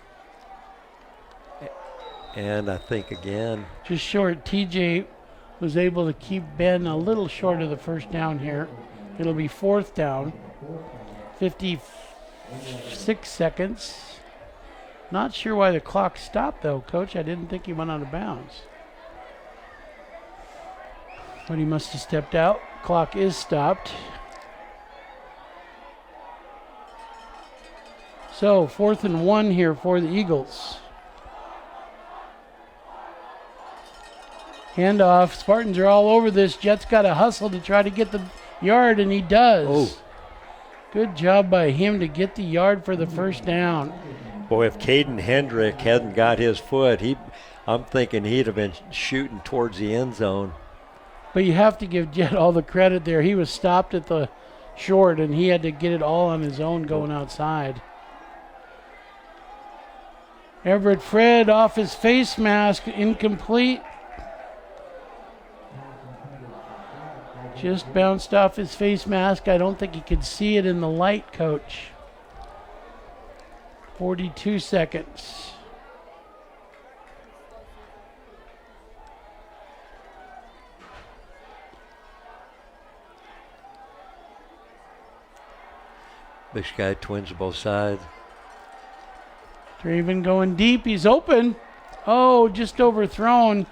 And I think again. Just short. TJ was able to keep Ben a little short of the first down here. It'll be 4th down. 56 seconds. Not sure why the clock stopped though, Coach. I didn't think he went out of bounds. But he must have stepped out. Clock is stopped. So 4th and 1 here for the Eagles. Handoff. Spartans are all over this. Jet's got to hustle to try to get the yard, and he does. Oh. Good job by him to get the yard for the first down. Boy, if Caden Hendrick hadn't got his foot, I'm thinking he'd have been shooting towards the end zone. But you have to give Jet all the credit there. He was stopped at the short, and he had to get it all on his own going outside. Everett Fred off his face mask, incomplete. Just bounced off his face mask. I don't think he could see it in the light, Coach. 42 seconds. Big Sky Twins both sides. Draven going deep. He's open. Oh, just overthrown.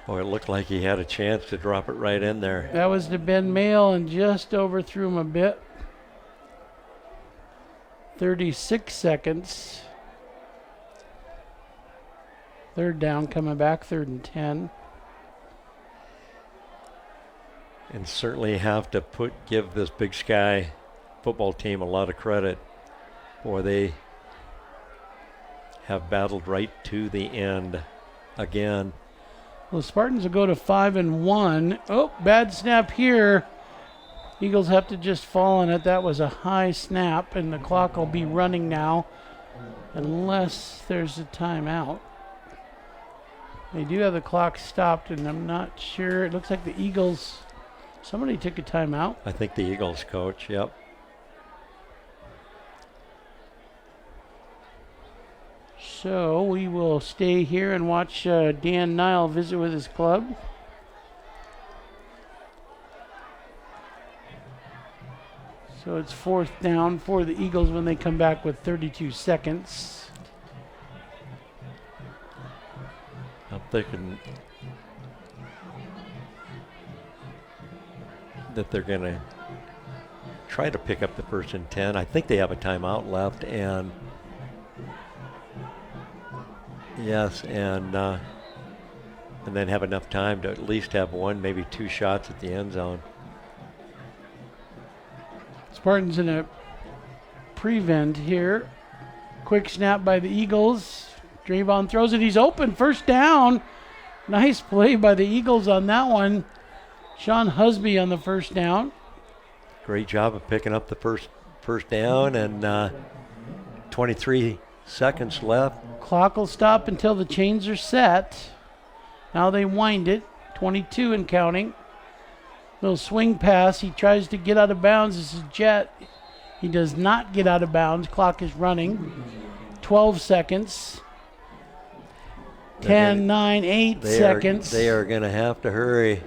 Boy, it looked like he had a chance to drop it right in there. That was to Ben Mayle and just overthrew him a bit. 36 seconds. Third down coming back, 3rd and 10. And certainly have to give this Big Sky football team a lot of credit. Boy, they have battled right to the end again. Well, the Spartans will go to 5-1. Oh, bad snap here. Eagles have to just fall on it. That was a high snap, and the clock will be running now unless there's a timeout. They do have the clock stopped, and I'm not sure. It looks like the Eagles, somebody took a timeout. I think the Eagles coach, yep. So we will stay here and watch Dan Nile visit with his club. So it's 4th down for the Eagles when they come back with 32 seconds. I'm thinking that they're going to try to pick up the 1st and 10. I think they have a timeout left, and yes, and then have enough time to at least have 1, maybe 2 shots at the end zone. Spartans in a prevent here. Quick snap by the Eagles. Drayvon throws it. He's open. 1st down. Nice play by the Eagles on that one. Sean Husby on the 1st down. Great job of picking up the first down, and 23 seconds left. Clock will stop until the chains are set. Now they wind it. 22 and counting. Little swing pass. He tries to get out of bounds. This is Jet. He does not get out of bounds. Clock is running. 12 seconds. 10, 9, 8 seconds. They are going to have to hurry.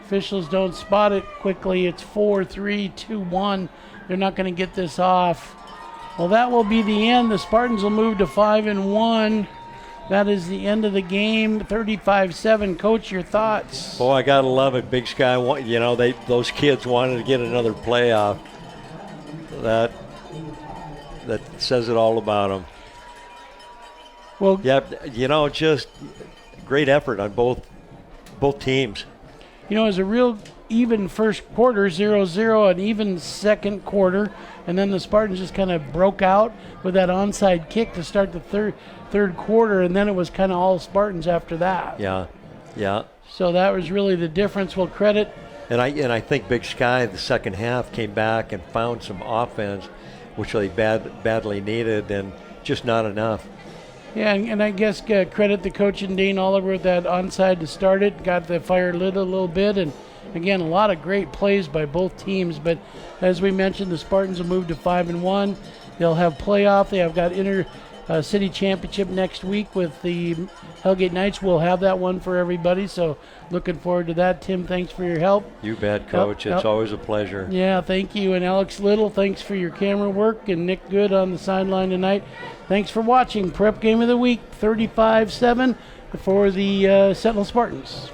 Officials don't spot it quickly. It's 4, 3, 2, 1. They're not going to get this off. Well, that will be the end. The Spartans will move to 5-1. That is the end of the game. 35-7. Coach, your thoughts? Boy, I gotta love it. Big Sky, those kids wanted to get another playoff. That says it all about them. Well, yeah, just great effort on both teams. It was a real even first quarter, 0-0, an even second quarter, and then the Spartans just kind of broke out with that onside kick to start the third quarter, and then it was kind of all Spartans after that. Yeah. So that was really the difference. We'll credit. And I think Big Sky, the second half, came back and found some offense, which they badly needed, and just not enough. Yeah, and I guess credit the coach and Dane Oliver with that onside to start it. Got the fire lit a little bit, and again, a lot of great plays by both teams. But as we mentioned, the Spartans will move to 5-1. They'll have playoff. They have got city championship next week with the Hellgate Knights. We'll have that one for everybody, so looking forward to that. Tim, thanks for your help. You bet, Coach. It's always a pleasure. Yeah, thank you. And Alex Little, thanks for your camera work, and Nick Good on the sideline tonight. Thanks for watching Prep Game of the Week, 35-7 for the Sentinel Spartans.